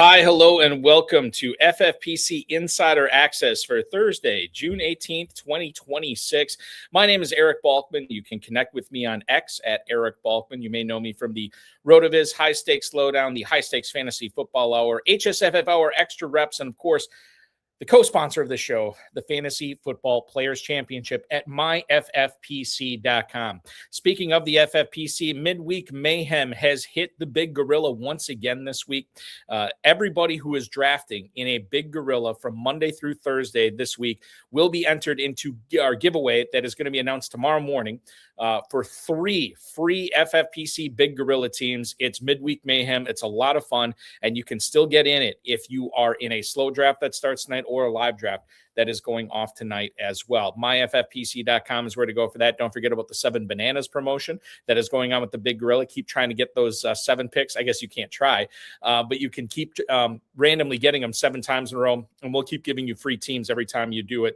Hi, hello, and welcome to FFPC Insider Access for Thursday, June 18th, 2026. My name is Eric Balkman. You can connect with me on X at Eric Balkman. You may know me from the RotoViz High Stakes Lowdown, the High Stakes Fantasy Football Hour, HSFF Hour, Extra Reps, and of course, the co-sponsor of the show, the Fantasy Football Players Championship at myffpc.com. Speaking of the FFPC, Midweek Mayhem has hit the Big Gorilla once again this week. Everybody who is drafting in a Big Gorilla from Monday through Thursday this week will be entered into our giveaway that is going to be announced tomorrow morning for 3 free FFPC Big Gorilla teams. It's Midweek Mayhem. It's a lot of fun, and you can still get in it if you are in a slow draft that starts tonight or a live draft that is going off tonight as well. myffpc.com is where to go for that. Don't forget about the 7 bananas promotion that is going on with the Big Gorilla. Keep trying to get those 7 picks. I guess you can't try, but you can keep randomly getting them 7 times in a row, and we'll keep giving you free teams every time you do it.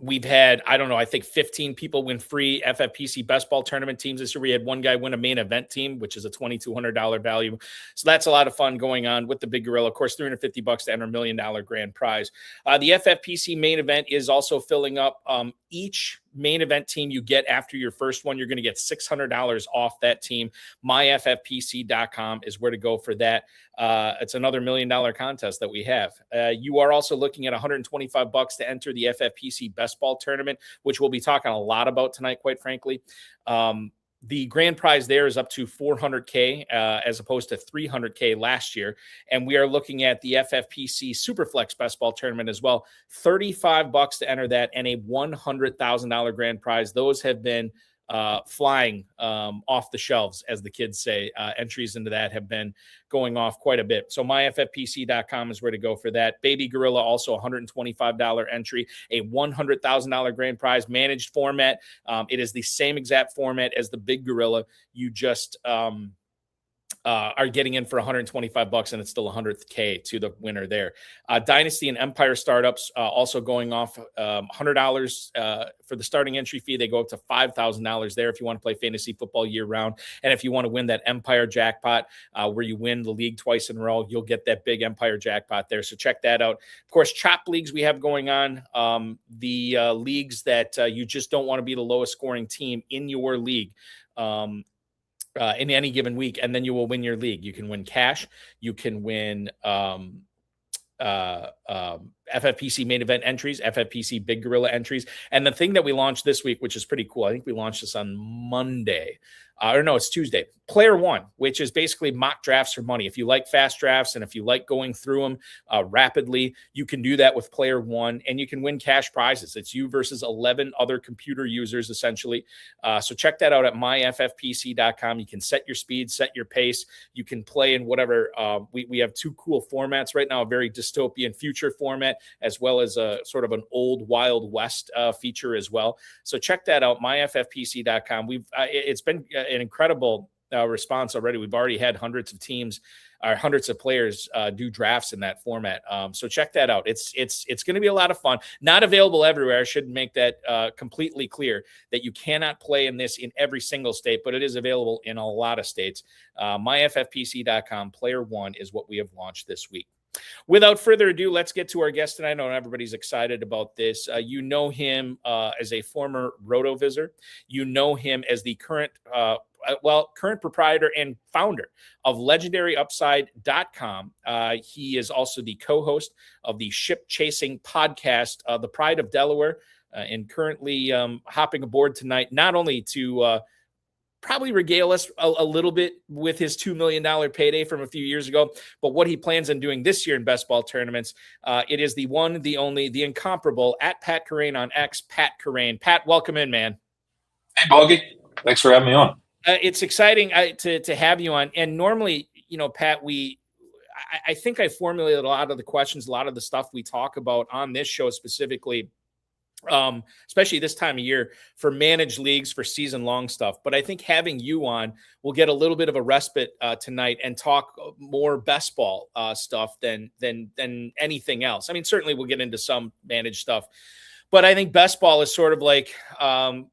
We've had, I think 15 people win free FFPC Best Ball Tournament teams this year. We had one guy win a main event team, which is a $2,200 value. So that's a lot of fun going on with the Big Gorilla. Of course, $350 to enter $1 million grand prize. The FFPC main event is also filling up. Each main event team you get after your first one, you're going to get $600 off that team. myffpc.com is where to go for that. It's another $1 million contest that we have. You are also looking at $125 to enter the FFPC Best Ball Tournament, which we'll be talking a lot about tonight, quite frankly. The grand prize there is up to $400K as opposed to $300K last year. And we are looking at the FFPC Superflex Best Ball Tournament as well. $35 to enter that and a $100,000 grand prize. Those have been flying off the shelves, as the kids say. Entries into that have been going off quite a bit. So myffpc.com is where to go for that. Baby Gorilla, also $125 entry, a $100,000 grand prize, managed format. It is the same exact format as the Big Gorilla. You just are getting in for $125, and it's still $100K to the winner there. Dynasty and Empire startups also going off $100 for the starting entry fee. They go up to $5,000 there if you want to play fantasy football year round. And if you want to win that Empire jackpot where you win the league twice in a row, you'll get that big Empire jackpot there. So check that out. Of course, chop leagues we have going on. The leagues that you just don't want to be the lowest scoring team in your league. In any given week, and then you will win your league. You can win cash. You can win FFPC main event entries, FFPC Big Gorilla entries. And the thing that we launched this week, which is pretty cool, I think we launched this on Monday. Or no, it's Tuesday. Player One, which is basically mock drafts for money. If you like fast drafts and if you like going through them rapidly, you can do that with Player One, and you can win cash prizes. It's you versus 11 other computer users, essentially. So check that out at myffpc.com. You can set your speed, set your pace. You can play in whatever. We have 2 cool formats right now, a very dystopian future format, as well as a sort of an old Wild West feature as well. So check that out, myffpc.com. It's been an incredible response already. We've already had hundreds of teams or hundreds of players do drafts in that format. So check that out. It's going to be a lot of fun. Not available everywhere. I should make that completely clear that you cannot play in this in every single state, but it is available in a lot of states. myffpc.com. Player One is what we have launched this week. Without further adu, let's get to our guest tonight. I know everybody's excited about this. You know him as a former RotoVizer. You know him as the current proprietor and founder of LegendaryUpside.com. He is also the co-host of the Ship Chasing podcast, The Pride of Delaware, and currently hopping aboard tonight, not only to probably regale us a little bit with his $2 million payday from a few years ago, but what he plans on doing this year in best ball tournaments. It is the one, the only, the incomparable at Pat Kerrane on X, Pat Kerrane. Pat, welcome in, man. Hey, Balky. Thanks for having me on. It's exciting to have you on. And normally, Pat, I think I formulated a lot of the questions, a lot of the stuff we talk about on this show specifically, especially this time of year for managed leagues, for season long stuff. But I think having you on, we'll get a little bit of a respite tonight and talk more best ball stuff than anything else. I mean, certainly we'll get into some managed stuff, but I think best ball is sort of like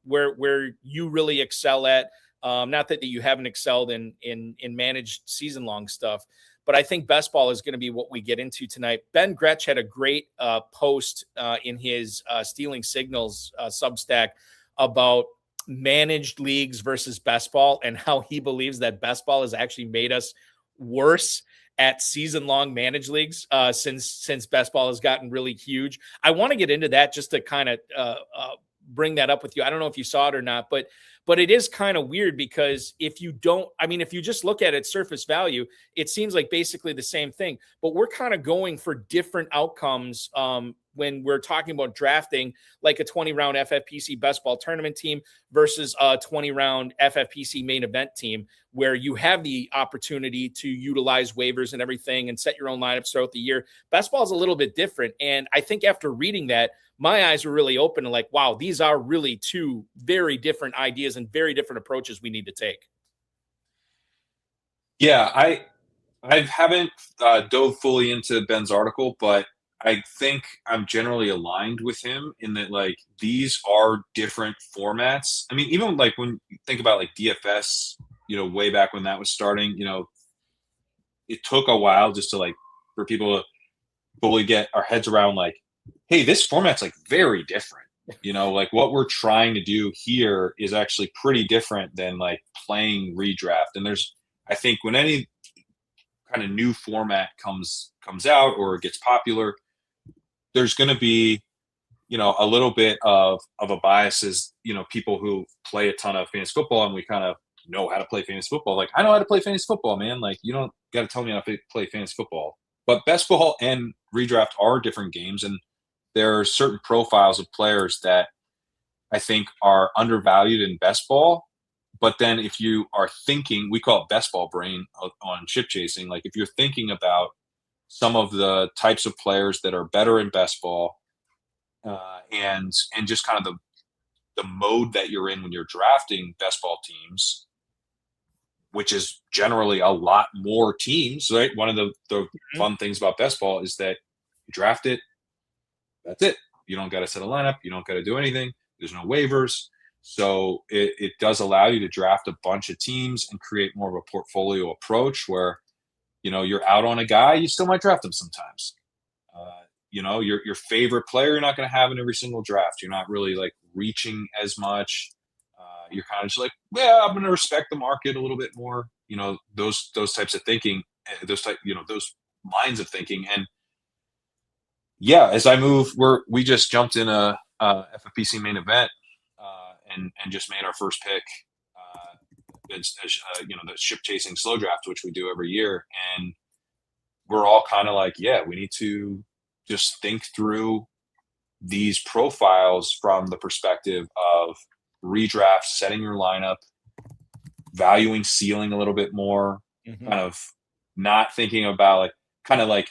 where you really excel at. Not that you haven't excelled in managed season long stuff, but I think best ball is going to be what we get into tonight. Ben Gretsch had a great post in his Stealing Signals Substack about managed leagues versus best ball and how he believes that best ball has actually made us worse at season-long managed leagues since best ball has gotten really huge. I want to get into that just to kind of bring that up with you. I don't know if you saw it or not, but it is kind of weird because if you just look at it surface value, it seems like basically the same thing, but we're kind of going for different outcomes when we're talking about drafting, like a 20-round FFPC Best Ball Tournament team versus a 20-round FFPC main event team, where you have the opportunity to utilize waivers and everything and set your own lineups throughout the year. Best ball is a little bit different. And I think after reading that, my eyes were really open and like, wow, these are really two very different ideas and very different approaches we need to take. Yeah, I haven't dove fully into Ben's article, but I think I'm generally aligned with him in that, like, these are different formats. I mean, even like when you think about like DFS, way back when that was starting, it took a while just to like for people to fully get our heads around like, hey, this format's like very different. Like what we're trying to do here is actually pretty different than like playing redraft. And I think when any kind of new format comes out or gets popular, there's going to be, a little bit of a bias as, people who play a ton of fantasy football and we kind of know how to play fantasy football. Like, I know how to play fantasy football, man. Like, you don't got to tell me how to play fantasy football. But best ball and redraft are different games, and there are certain profiles of players that I think are undervalued in best ball. But then if you are thinking, we call it best ball brain on chip chasing. Like if you're thinking about some of the types of players that are better in best ball and just kind of the mode that you're in when you're drafting best ball teams, which is generally a lot more teams, right? One of the fun things about best ball is that you draft it, that's it. You don't got to set a lineup. You don't got to do anything. There's no waivers. So it does allow you to draft a bunch of teams and create more of a portfolio approach where, you're out on a guy, you still might draft him sometimes. Your favorite player, you're not going to have in every single draft. You're not really like reaching as much. You're kind of just like, yeah, I'm going to respect the market a little bit more. Those types of thinking, those lines of thinking. And yeah, as I move, we just jumped in a FFPC main event and just made our first pick. As the ship chasing slow draft, which we do every year, and we're all kind of like, yeah, we need to just think through these profiles from the perspective of redraft, setting your lineup, valuing ceiling a little bit more, kind of not thinking about like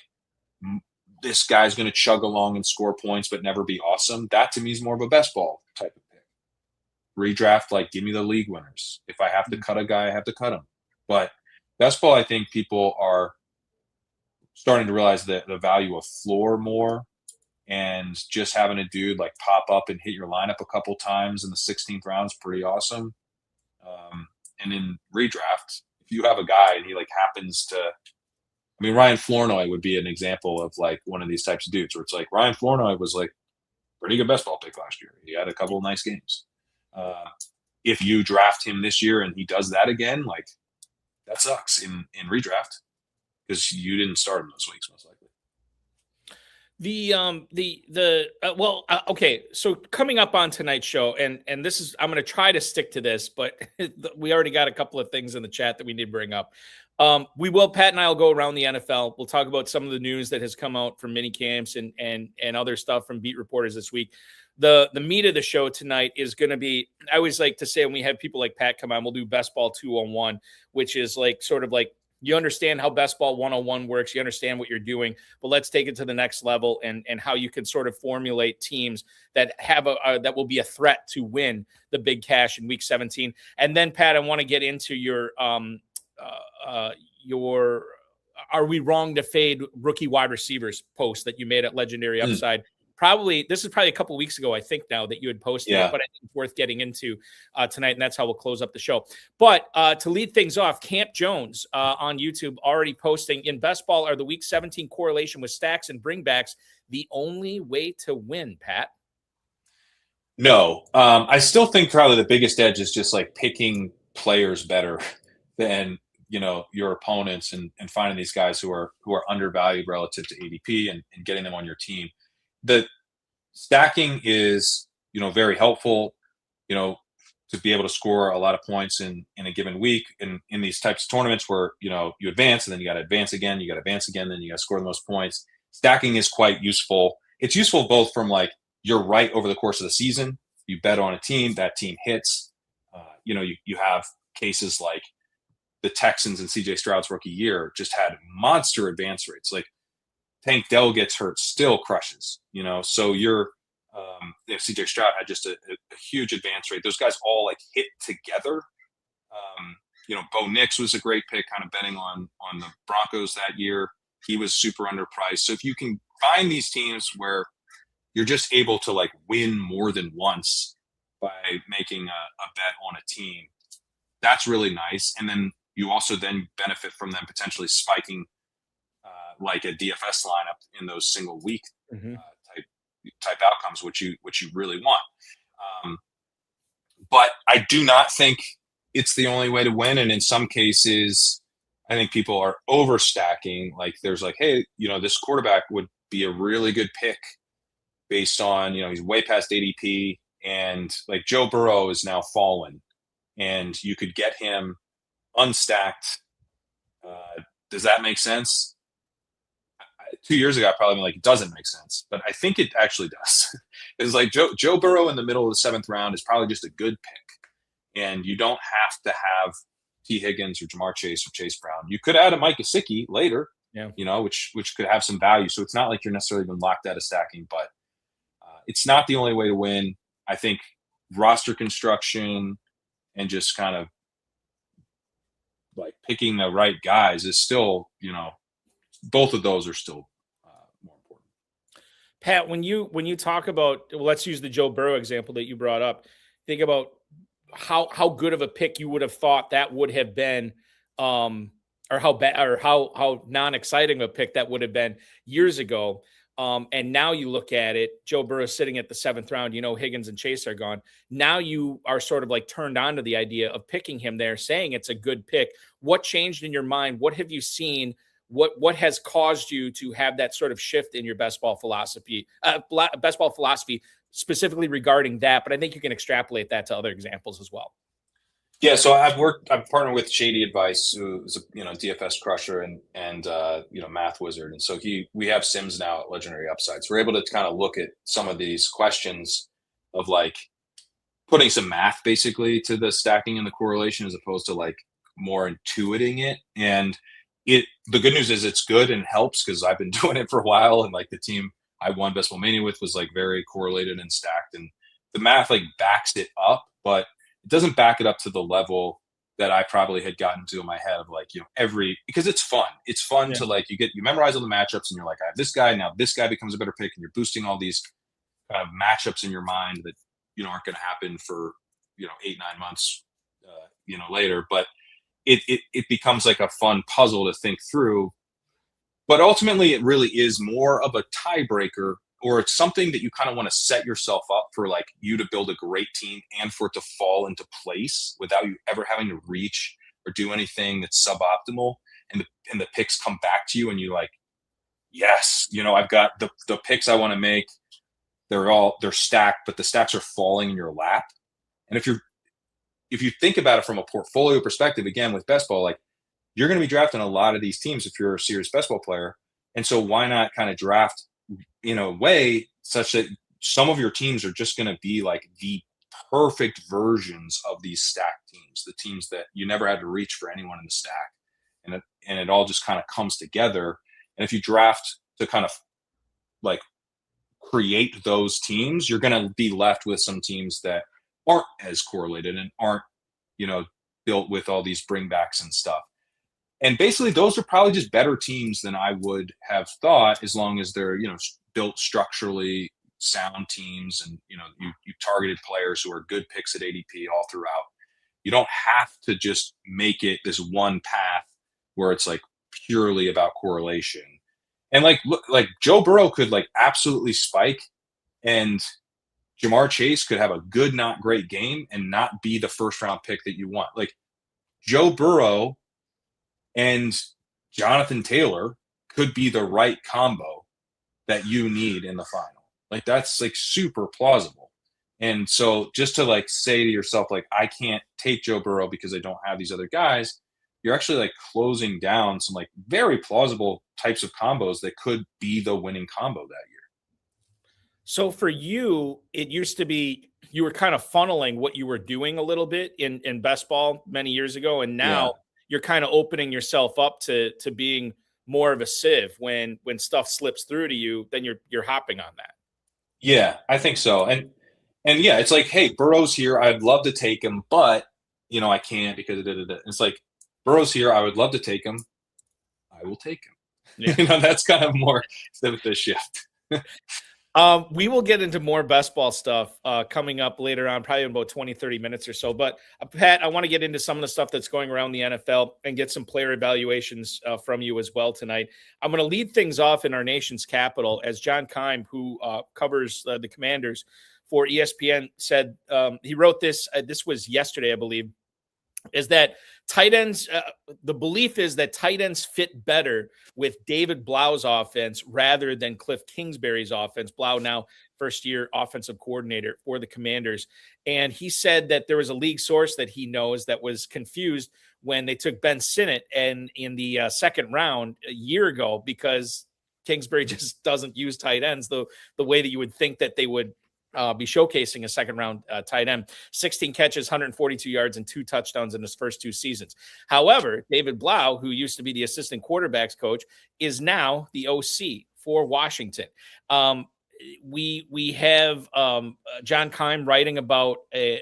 this guy's going to chug along and score points but never be awesome. That to me is more of a best ball type of pick. Redraft, like, give me the league winners. If I have to cut a guy, I have to cut him. But best ball, I think people are starting to realize that the value of floor more, and just having a dude like pop up and hit your lineup a couple times in the 16th round is pretty awesome. And in redraft, if you have a guy and he like happens to, Ryan Flournoy would be an example of like one of these types of dudes where it's like Ryan Flournoy was like pretty good best ball pick last year. He had a couple of nice games. If you draft him this year and he does that again, like that sucks in redraft because you didn't start him those weeks most likely. Okay. So coming up on tonight's show, and this is, I'm going to try to stick to this, but we already got a couple of things in the chat that we need to bring up. Pat and I will go around the NFL. We'll talk about some of the news that has come out from mini camps and other stuff from beat reporters this week. The meat of the show tonight is going to be, I always like to say when we have people like Pat come on, we'll do Best Ball 201, which is like sort of like you understand how Best Ball 101 works. You understand what you're doing, but let's take it to the next level and how you can sort of formulate teams that have that will be a threat to win the big cash in week 17. And then Pat, I want to get into your are we wrong to fade rookie wide receivers post that you made at Legendary Upside this is probably a couple weeks ago, I think now that you had posted it, but I think it's worth getting into tonight, and that's how we'll close up the show. But to lead things off, Camp Jones on YouTube already posting, in best ball, are the week 17 correlation with stacks and bringbacks the only way to win, Pat? No, I still think probably the biggest edge is just like picking players better than your opponents, and finding these guys who are undervalued relative to ADP, and getting them on your team. The stacking is very helpful, to be able to score a lot of points in a given week, in these types of tournaments where you advance, and then you got to advance again, then you got to score the most points. Stacking is quite useful. It's useful both from like, you're right over the course of the season. You bet on a team, that team hits. You have cases like the Texans and CJ Stroud's rookie year just had monster advance rates. Like Tank Dell gets hurt, still crushes. So if CJ Stroud had just a huge advance rate, those guys all like hit together. Bo Nix was a great pick, kind of betting on the Broncos that year. He was super underpriced. So if you can find these teams where you're just able to like win more than once by making a bet on a team, that's really nice. And then you also then benefit from them potentially spiking like a DFS lineup in those single week type outcomes, which you really want. But I do not think it's the only way to win. And in some cases, I think people are overstacking. Like there's like, hey, this quarterback would be a really good pick based on, he's way past ADP, and like Joe Burrow is now fallen, and you could get him unstacked. Does that make sense? 2 years ago, I probably been like, it doesn't make sense, but I think it actually does. It's like Joe Burrow in the middle of the 7th round is probably just a good pick, and you don't have to have T. Higgins or Jamar Chase or Chase Brown. You could add a Mike Gesicki later, which could have some value. So it's not like you're necessarily been locked out of stacking, but it's not the only way to win. I think roster construction and just kind of like picking the right guys is still, both of those are still more important. Pat, when you talk about, let's use the Joe Burrow example that you brought up, think about how good of a pick you would have thought that would have been, or how non-exciting a pick that would have been years ago. And now you look at it, Joe Burrow sitting at the 7th round, Higgins and Chase are gone. Now you are sort of like turned on to the idea of picking him there, saying it's a good pick. What changed in your mind? What have you seen? What has caused you to have that sort of shift in your best ball philosophy, specifically regarding that? But I think you can extrapolate that to other examples as well. Yeah, so I've partnered with Shady Advice, who's a DFS crusher and math wizard, and so we have Sims now at Legendary Upside. So we're able to kind of look at some of these questions of like putting some math basically to the stacking and the correlation, as opposed to like more intuiting it. And the good news is it's good and helps, because I've been doing it for a while, and like the team I won Best Ball Mania with was like very correlated and stacked, and the math like backs it up, but it doesn't back it up to the level that I probably had gotten to in my head of like, because it's fun. It's fun to like, you memorize all the matchups, and you're like, I have this guy, now this guy becomes a better pick, and you're boosting all these kind of matchups in your mind that, aren't going to happen for, 8-9 months, later. But it becomes like a fun puzzle to think through. But ultimately, it really is more of a tiebreaker, or it's something that you kind of want to set yourself up for, like you to build a great team and for it to fall into place without you ever having to reach or do anything that's suboptimal. And the picks come back to you, and you're like, yes, I've got the picks I want to make. They're stacked, but the stacks are falling in your lap. And if you think about it from a portfolio perspective, again, with best ball, like you're going to be drafting a lot of these teams if you're a serious best ball player. And so why not kind of draft in a way such that some of your teams are just going to be like the perfect versions of these stacked teams, the teams that you never had to reach for anyone in the stack. And it all just kind of comes together. And if you draft to kind of like create those teams, you're going to be left with some teams that aren't as correlated and aren't, built with all these bringbacks and stuff. And basically those are probably just better teams than I would have thought, as long as they're, built structurally sound teams and, you targeted players who are good picks at ADP all throughout. You don't have to just make it this one path where it's like purely about correlation. And like, look, like Joe Burrow could like absolutely spike, and Jamar Chase could have a good, not great game and not be the first round pick that you want. Like Joe Burrow and Jonathan Taylor could be the right combo that you need in the final. Like that's like super plausible. And so just to like say to yourself, like, I can't take Joe Burrow because I don't have these other guys, you're actually like closing down some like very plausible types of combos that could be the winning combo that year. So for you, it used to be you were kind of funneling what you were doing a little bit in best ball many years ago. And now you're kind of opening yourself up to being more of a sieve when stuff slips through to you, then you're hopping on that. Yeah, I think so. And yeah, it's like, hey, Burrow's here. I'd love to take him, but I can't because it's like Burrow's here. I would love to take him. I will take him. Yeah. That's kind of more the shift. We will get into more best ball stuff coming up later on, probably in about 20, 30 minutes or so. But Pat, I want to get into some of the stuff that's going around the NFL and get some player evaluations from you as well tonight. I'm going to lead things off in our nation's capital as John Keim, who covers the Commanders for ESPN, said he wrote this. This was yesterday, I believe, is that tight ends, the belief is that tight ends fit better with David Blau's offense rather than Cliff Kingsbury's offense. Blau now first-year offensive coordinator for the Commanders. And he said that there was a league source that he knows that was confused when they took Ben Sinnott and in the second round a year ago because Kingsbury just doesn't use tight ends the way that you would think that they would be showcasing a second-round tight end. 16 catches, 142 yards, and 2 touchdowns in his first 2 seasons. However, David Blau, who used to be the assistant quarterbacks coach, is now the OC for Washington. We have John Keim writing about a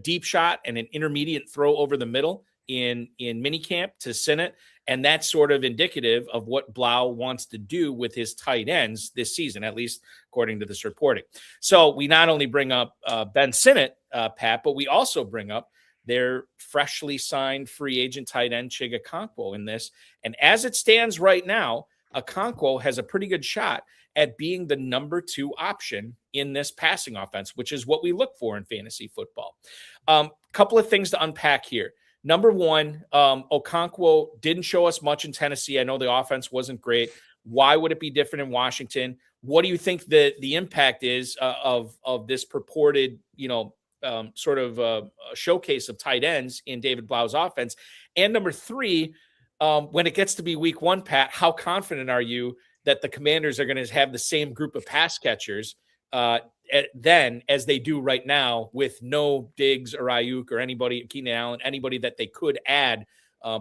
deep shot and an intermediate throw over the middle in minicamp to Sinnott. And that's sort of indicative of what Blau wants to do with his tight ends this season, at least according to this reporting. So we not only bring up Ben Sinnott, Pat, but we also bring up their freshly signed free agent tight end, Chig Okonkwo, in this. And as it stands right now, Okonkwo has a pretty good shot at being the number 2 option in this passing offense, which is what we look for in fantasy football. Couple of things to unpack here. Number one, Okonkwo didn't show us much in Tennessee. I know the offense wasn't great. Why would it be different in Washington? What do you think the impact is of this purported, sort of a showcase of tight ends in David Blau's offense? And number 3, when it gets to be week 1, Pat, how confident are you that the Commanders are going to have the same group of pass catchers then as they do right now with no Diggs or Ayuk or anybody, Keenan Allen, anybody that they could add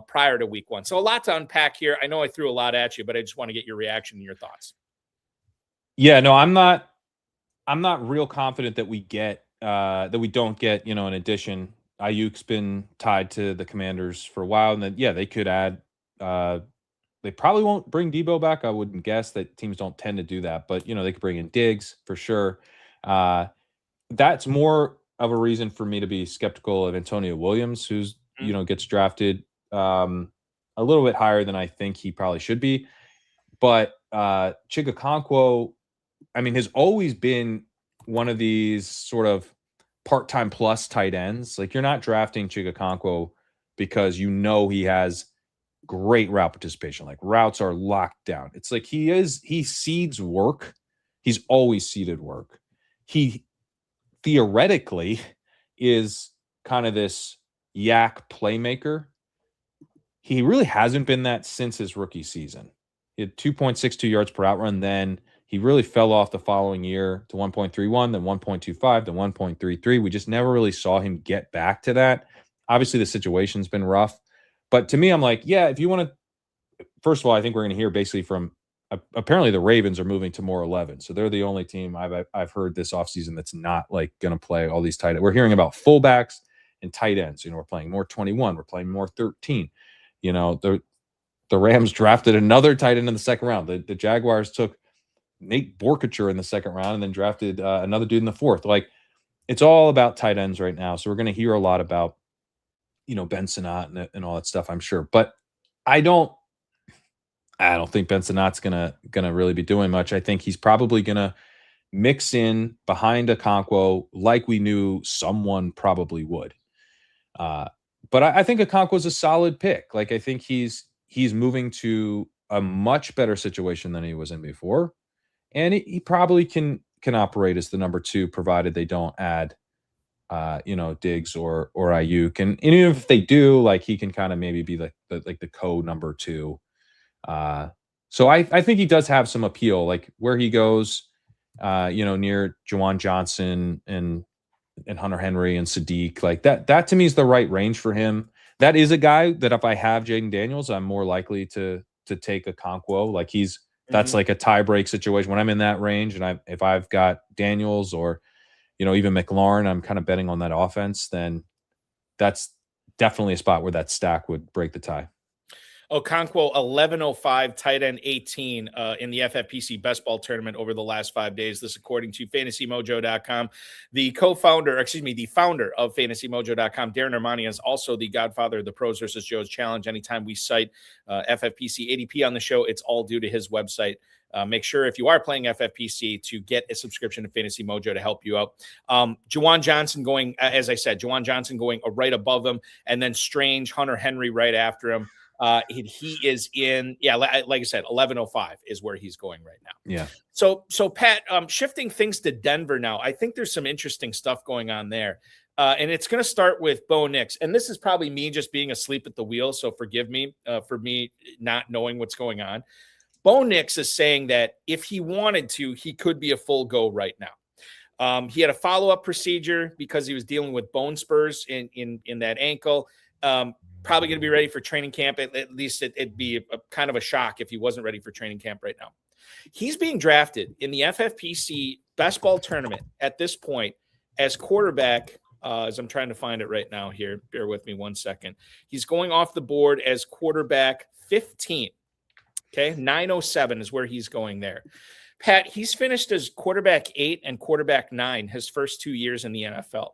prior to week 1. So a lot to unpack here. I know I threw a lot at you, but I just want to get your reaction and your thoughts. Yeah, no, I'm not real confident that we don't get, in addition, Ayuk's been tied to the Commanders for a while. And then, they could add, they probably won't bring Debo back. I wouldn't guess that teams don't tend to do that, but they could bring in Diggs for sure. That's more of a reason for me to be skeptical of Antonio Williams, who's, gets drafted a little bit higher than I think he probably should be. But Chig Okonkwo, has always been one of these sort of part-time plus tight ends. Like, you're not drafting Chig Okonkwo because he has great route participation. Like, routes are locked down. It's like he seeds work. He's always seeded work. He theoretically is kind of this yak playmaker. He really hasn't been that since his rookie season. He had 2.62 yards per out run. Then he really fell off the following year to 1.31, then 1.25, then 1.33. We just never really saw him get back to that. Obviously, the situation's been rough. But to me, I'm like, if you want to, first of all, I think we're going to hear basically from, apparently the Ravens are moving to more 11. So they're the only team I've heard this offseason that's not like going to play all these tight ends. We're hearing about fullbacks and tight ends. We're playing more 21. We're playing more 13. The Rams drafted another tight end in the second round. The Jaguars took Nate Borkature in the second round and then drafted another dude in the fourth. Like, it's all about tight ends right now. So we're going to hear a lot about, Ben Sinnott and all that stuff, I'm sure. But I don't think Ben Sinnott's gonna really be doing much. I think he's probably gonna mix in behind Okonkwo like we knew someone probably would. But I think Okonkwo's a solid pick. Like, I think he's moving to a much better situation than he was in before, and he probably can operate as the number 2, provided they don't add, Diggs or Ayuk, and even if they do, like, he can kind of maybe be like the co-number 2. So I think he does have some appeal, like where he goes, near Juwan Johnson and Hunter Henry and Sadiq, like that to me is the right range for him. That is a guy that if I have Jaden Daniels, I'm more likely to take Okonkwo. Like, that's like a tie break situation when I'm in that range. And if I've got Daniels or, even McLaurin, I'm kind of betting on that offense, then that's definitely a spot where that stack would break the tie. Okonkwo 1105, tight end 18 in the FFPC Best Ball Tournament over the last 5 days. This according to FantasyMojo.com. The founder of FantasyMojo.com, Darren Armani, is also the godfather of the Pros vs. Joe's Challenge. Anytime we cite FFPC ADP on the show, it's all due to his website. Make sure if you are playing FFPC to get a subscription to Fantasy Mojo to help you out. Juwan Johnson going, as I said, going right above him, and then Strange, Hunter Henry right after him. He is in, like I said, 1105 is where he's going right now. Yeah. So Pat, shifting things to Denver now, I think there's some interesting stuff going on there. And it's going to start with Bo Nix. And this is probably me just being asleep at the wheel, so forgive me for me not knowing what's going on. Bo Nix is saying that if he wanted to, he could be a full go right now. He had a follow-up procedure because he was dealing with bone spurs in that ankle. Probably going to be ready for training camp. At least it'd be a kind of a shock if he wasn't ready for training camp right now. He's being drafted in the FFPC Best Ball Tournament at this point as quarterback, as I'm trying to find it right now here. Bear with me 1 second. He's going off the board as quarterback 15. Okay, 907 is where he's going there. Pat, he's finished as quarterback 8 and quarterback 9 his first 2 years in the NFL.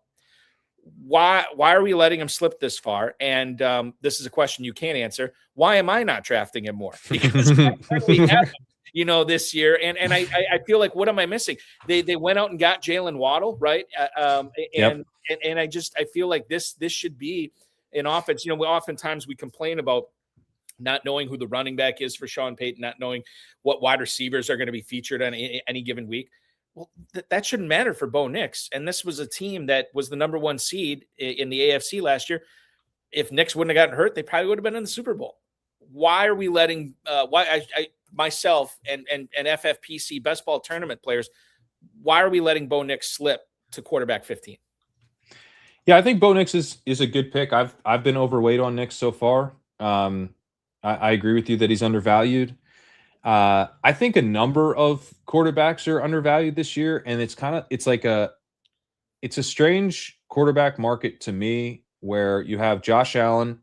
Why are we letting him slip this far? And this is a question you can't answer. Why am I not drafting him more? Because we have him, this year. And I feel like, what am I missing? They went out and got Jalen Waddle, right? And I feel like this should be an offense. Oftentimes we complain about not knowing who the running back is for Sean Payton, not knowing what wide receivers are going to be featured on any given week. Well, that shouldn't matter for Bo Nix. And this was a team that was the number 1 seed in the AFC last year. If Nix wouldn't have gotten hurt, they probably would have been in the Super Bowl. Why are we letting myself and FFPC Best Ball Tournament players, why are we letting Bo Nix slip to quarterback 15? Yeah, I think Bo Nix is a good pick. I've been overweight on Nix so far. I agree with you that he's undervalued. I think a number of quarterbacks are undervalued this year, and it's a strange quarterback market to me where you have Josh Allen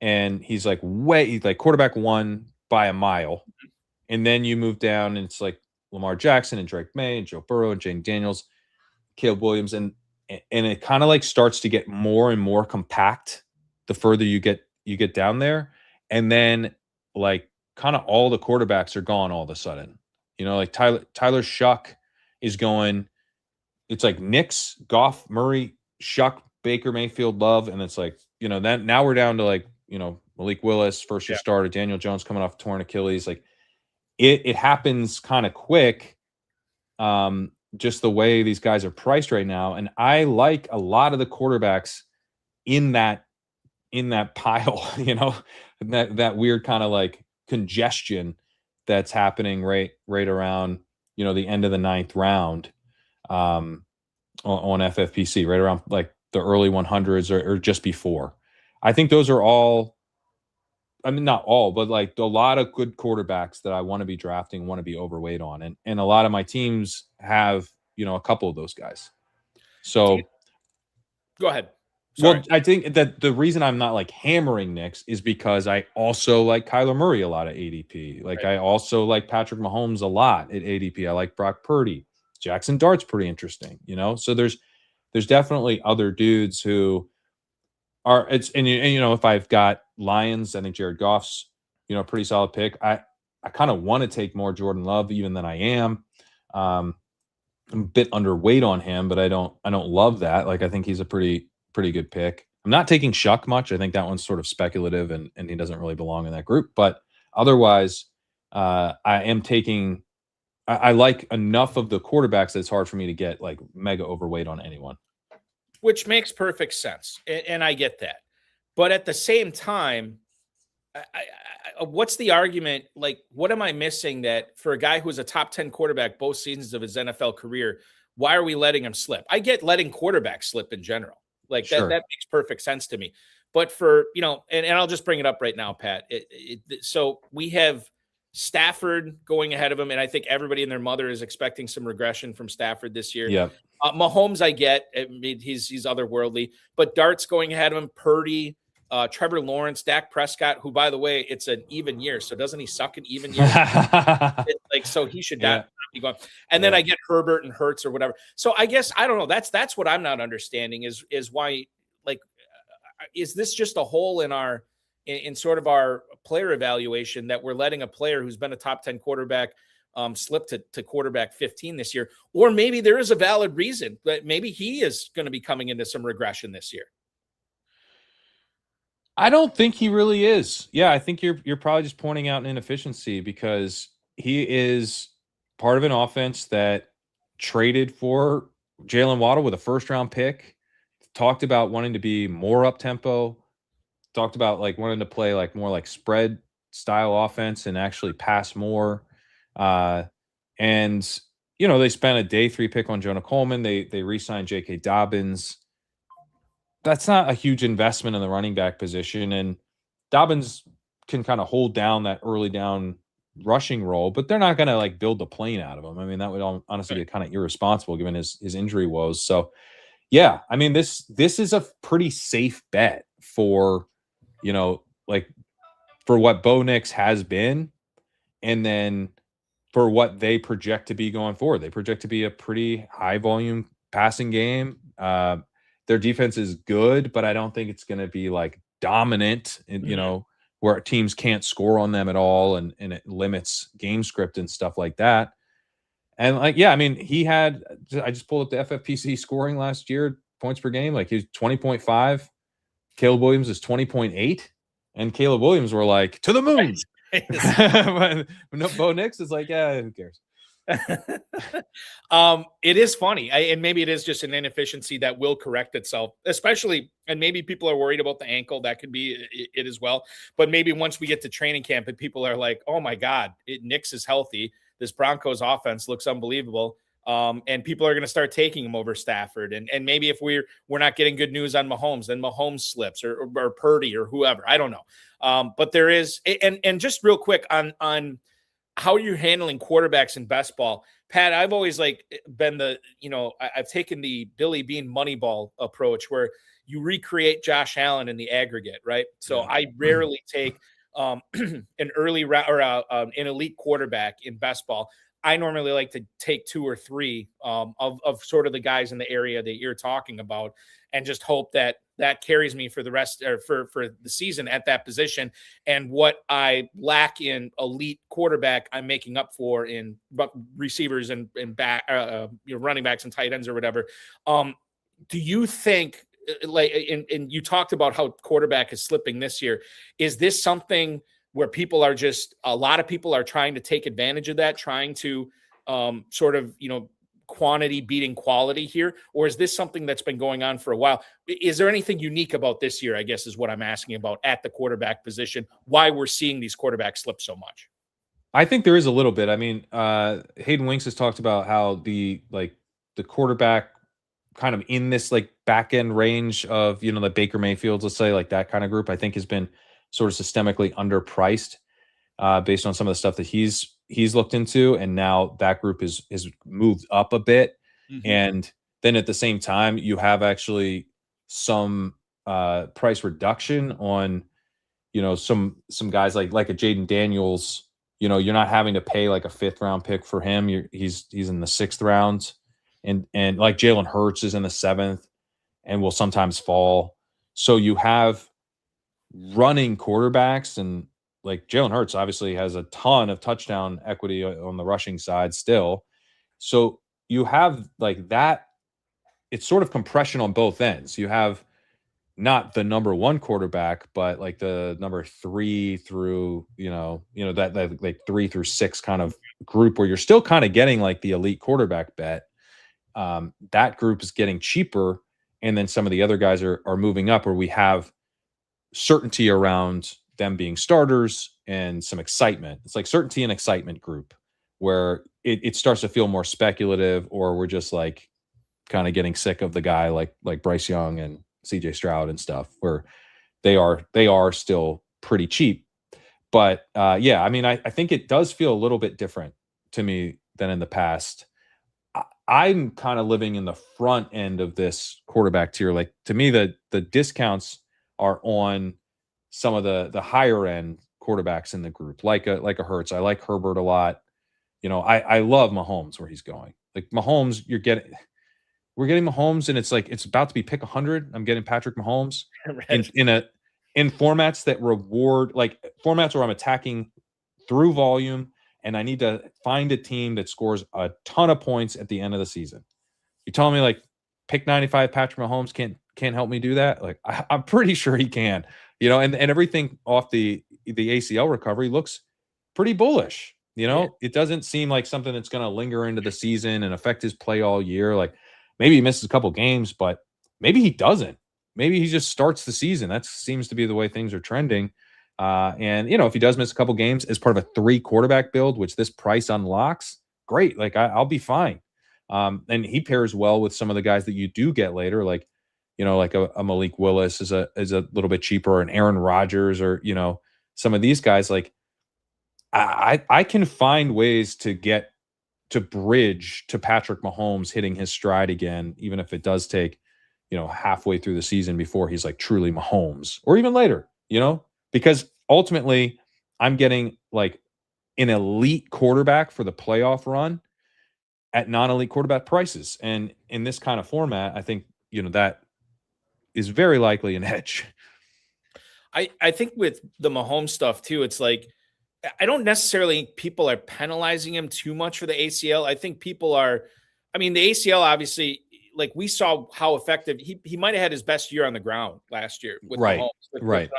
and he's like quarterback 1 by a mile. And then you move down and it's like Lamar Jackson and Drake May and Joe Burrow and Jaden Daniels, Caleb Williams. And it kind of like starts to get more and more compact the further you get down there. And then like kind of all the quarterbacks are gone all of a sudden. Like Tyler Shuck is going. It's like Nix, Goff, Murray, Shuck, Baker, Mayfield, Love, and it's like that. Now we're down to like Malik Willis, first year starter, Daniel Jones coming off torn Achilles. Like it happens kind of quick. Just the way these guys are priced right now, and I like a lot of the quarterbacks in that pile. That weird kind of like congestion that's happening right around the end of the 9th round on FFPC, right around like the early 100s or just before. I think those are all, I mean, not all, but like a lot of good quarterbacks that I want to be drafting, want to be overweight on, and a lot of my teams have a couple of those guys. So go ahead. Sorry. Well, I think that the reason I'm not like hammering Knicks is because I also like Kyler Murray a lot at ADP. Like Right. I also like Patrick Mahomes a lot at ADP. I like Brock Purdy. Jackson Dart's pretty interesting, you know? So there's definitely other dudes who are and you know, if I've got Lions, I think Jared Goff's, you know, a pretty solid pick. I kind of want to take more Jordan Love even than I am. I'm a bit underweight on him, but I don't love that. Like I think he's a pretty good pick. I'm not taking Shuck much. I think that one's sort of speculative and he doesn't really belong in that group. But otherwise, I am taking I like enough of the quarterbacks that it's hard for me to get like mega overweight on anyone. Which makes perfect sense. And I get that. But at the same time, what's the argument? Like, what am I missing that for a guy who was a top 10 quarterback both seasons of his NFL career, why are we letting him slip? I get letting quarterbacks slip in general. Like Sure. that makes perfect sense to me. But for, you know, and I'll just bring it up right now, Pat. So we have Stafford going ahead of him, and I think everybody and their mother is expecting some regression from Stafford this year. Yeah. Mahomes, I get. I mean, he's otherworldly, but Dart's going ahead of him. Purdy, Trevor Lawrence, Dak Prescott, who, by the way, it's an even year. So doesn't he suck an even year? Like, so he should not be going. And then I get Herbert and Hurts or whatever. So I guess, I don't know. That's what I'm not understanding is why, like, is this just a hole in our, in sort of our player evaluation that we're letting a player who's been a top 10 quarterback slip to quarterback 15 this year? Or maybe there is a valid reason that maybe he is going to be coming into some regression this year. I don't think he really is. Yeah, I think you're probably just pointing out an inefficiency because he is part of an offense that traded for Jalen Waddle with a first-round pick, talked about wanting to be more up-tempo, talked about like wanting to play like more like spread style offense and actually pass more. And you know, they spent a day 3 pick on Jonah Coleman. They re-signed J.K. Dobbins. That's not a huge investment in the running back position. And Dobbins can kind of hold down that early down rushing role, but they're not going to like build the plane out of him. I mean, that would honestly be kind of irresponsible given his injury woes. So yeah, I mean, this is a pretty safe bet for, you know, like for what Bo Nix has been. And then for what they project to be going forward, they project to be a pretty high volume passing game. Their defense is good, but I don't think it's going to be like dominant and, you know, where teams can't score on them at all. And it limits game script and stuff like that. And like, yeah, I mean, I just pulled up the FFPC scoring last year, points per game. Like he's 20.5. Caleb Williams is 20.8. And Caleb Williams were like, to the moon. But no, Bo Nix is like, yeah, who cares? It is funny, and maybe it is just an inefficiency that will correct itself, especially, and maybe people are worried about the ankle. That could be it as well. But maybe once we get to training camp and people are like, oh my God, Nix is healthy. This Broncos offense looks unbelievable. And people are going to start taking him over Stafford. And maybe if we're not getting good news on Mahomes, then Mahomes slips or Purdy or whoever. I don't know. But there is, and just real quick on how you're handling quarterbacks in best ball. Pat, I've always been I've taken the Billy Bean Moneyball approach where you recreate Josh Allen in the aggregate, right? So I rarely take an early round or an elite quarterback in best ball. I normally like to take 2 or 3 of sort of the guys in the area that you're talking about, and just hope that carries me for the rest or for the season at that position. And what I lack in elite quarterback, I'm making up for in receivers and back, running backs and tight ends or whatever. Do you think, and you talked about how quarterback is slipping this year? Is this something where a lot of people are trying to take advantage of that, trying to sort of, quantity beating quality here? Or is this something that's been going on for a while? Is there anything unique about this year, I guess, is what I'm asking about at the quarterback position, why we're seeing these quarterbacks slip so much? I think there is a little bit. I mean, Hayden Winks has talked about how the quarterback kind of in this back end range of, the Baker Mayfields, let's say, like that kind of group, I think has been sort of systemically underpriced based on some of the stuff that he's looked into. And now that group is moved up a bit. Mm-hmm. And then at the same time, you have actually some price reduction on, some guys like a Jaden Daniels. You're not having to pay like a 5th round pick for him. He's in the 6th round, and like Jalen Hurts is in the 7th and will sometimes fall. So you have running quarterbacks, and like Jalen Hurts obviously has a ton of touchdown equity on the rushing side still. So you have like that. It's sort of compression on both ends. You have not the number 1 quarterback, but like the number 3 through, that like 3 through 6 kind of group where you're still kind of getting like the elite quarterback bet. That group is getting cheaper. And then some of the other guys are moving up, where we have certainty around them being starters and some excitement. It's like certainty and excitement group, where it starts to feel more speculative, or we're just like kind of getting sick of the guy like Bryce Young and CJ Stroud and stuff, where they are still pretty cheap. But yeah, I mean, I think it does feel a little bit different to me than in the past. I'm kind of living in the front end of this quarterback tier. Like, to me, the discounts are on some of the higher end quarterbacks in the group, like a Hurts. I like Herbert a lot. I love Mahomes where he's going. Like Mahomes, we're getting Mahomes, and it's like it's about to be pick 100. I'm getting Patrick Mahomes in formats that reward, like formats where I'm attacking through volume, and I need to find a team that scores a ton of points at the end of the season. You're telling me like pick 95 Patrick Mahomes can't help me do that? Like I'm pretty sure he can. And everything off the ACL recovery looks pretty bullish. It doesn't seem like something that's going to linger into the season and affect his play all year. Like maybe he misses a couple games, but maybe he doesn't. Maybe he just starts the season. That seems to be the way things are trending. And if he does miss a couple games as part of a 3 quarterback build, which this price unlocks, great. Like I'll be fine. And he pairs well with some of the guys that you do get later, like like a Malik Willis is a little bit cheaper, and Aaron Rodgers, or some of these guys. Like I can find ways to bridge to Patrick Mahomes hitting his stride again, even if it does take halfway through the season before he's like truly Mahomes, or even later. Because ultimately I'm getting like an elite quarterback for the playoff run at non-elite quarterback prices. And in this kind of format, I think, that is very likely an edge. I think with the Mahomes stuff too, it's like, I don't necessarily think people are penalizing him too much for the ACL. I think people are, the ACL, obviously, like we saw how effective he might have had his best year on the ground last year with Mahomes, with running.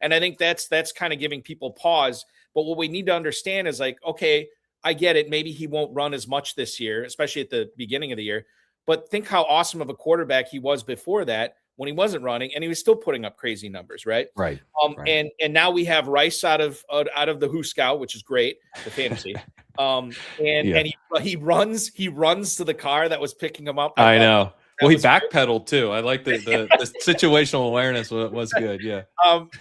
And I think that's kind of giving people pause. But what we need to understand is like, okay, I get it. Maybe he won't run as much this year, especially at the beginning of the year. But think how awesome of a quarterback he was before that, when he wasn't running, and he was still putting up crazy numbers, right? Right. And now we have Rice out of the Who Scout, which is great, the fantasy. And he runs to the car that was picking him up. I know. Well, he backpedaled too. I like the situational awareness was good. Yeah.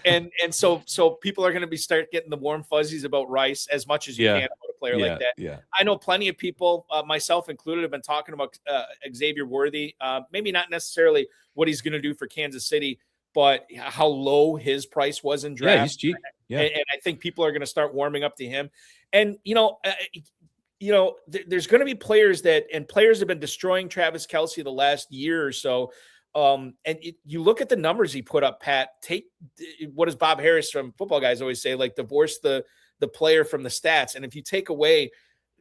And so people are going to start getting the warm fuzzies about Rice as much as you can about a player like that. Yeah. I know plenty of people, myself included, have been talking about Xavier Worthy. Maybe not necessarily what he's going to do for Kansas City, but how low his price was in draft. Yeah, he's cheap. Yeah. And I think people are going to start warming up to him. And there's going to be players have been destroying Travis Kelce the last year or so. You look at the numbers he put up, Pat. What does Bob Harris from Football Guys always say? Like, divorce the player from the stats. And if you take away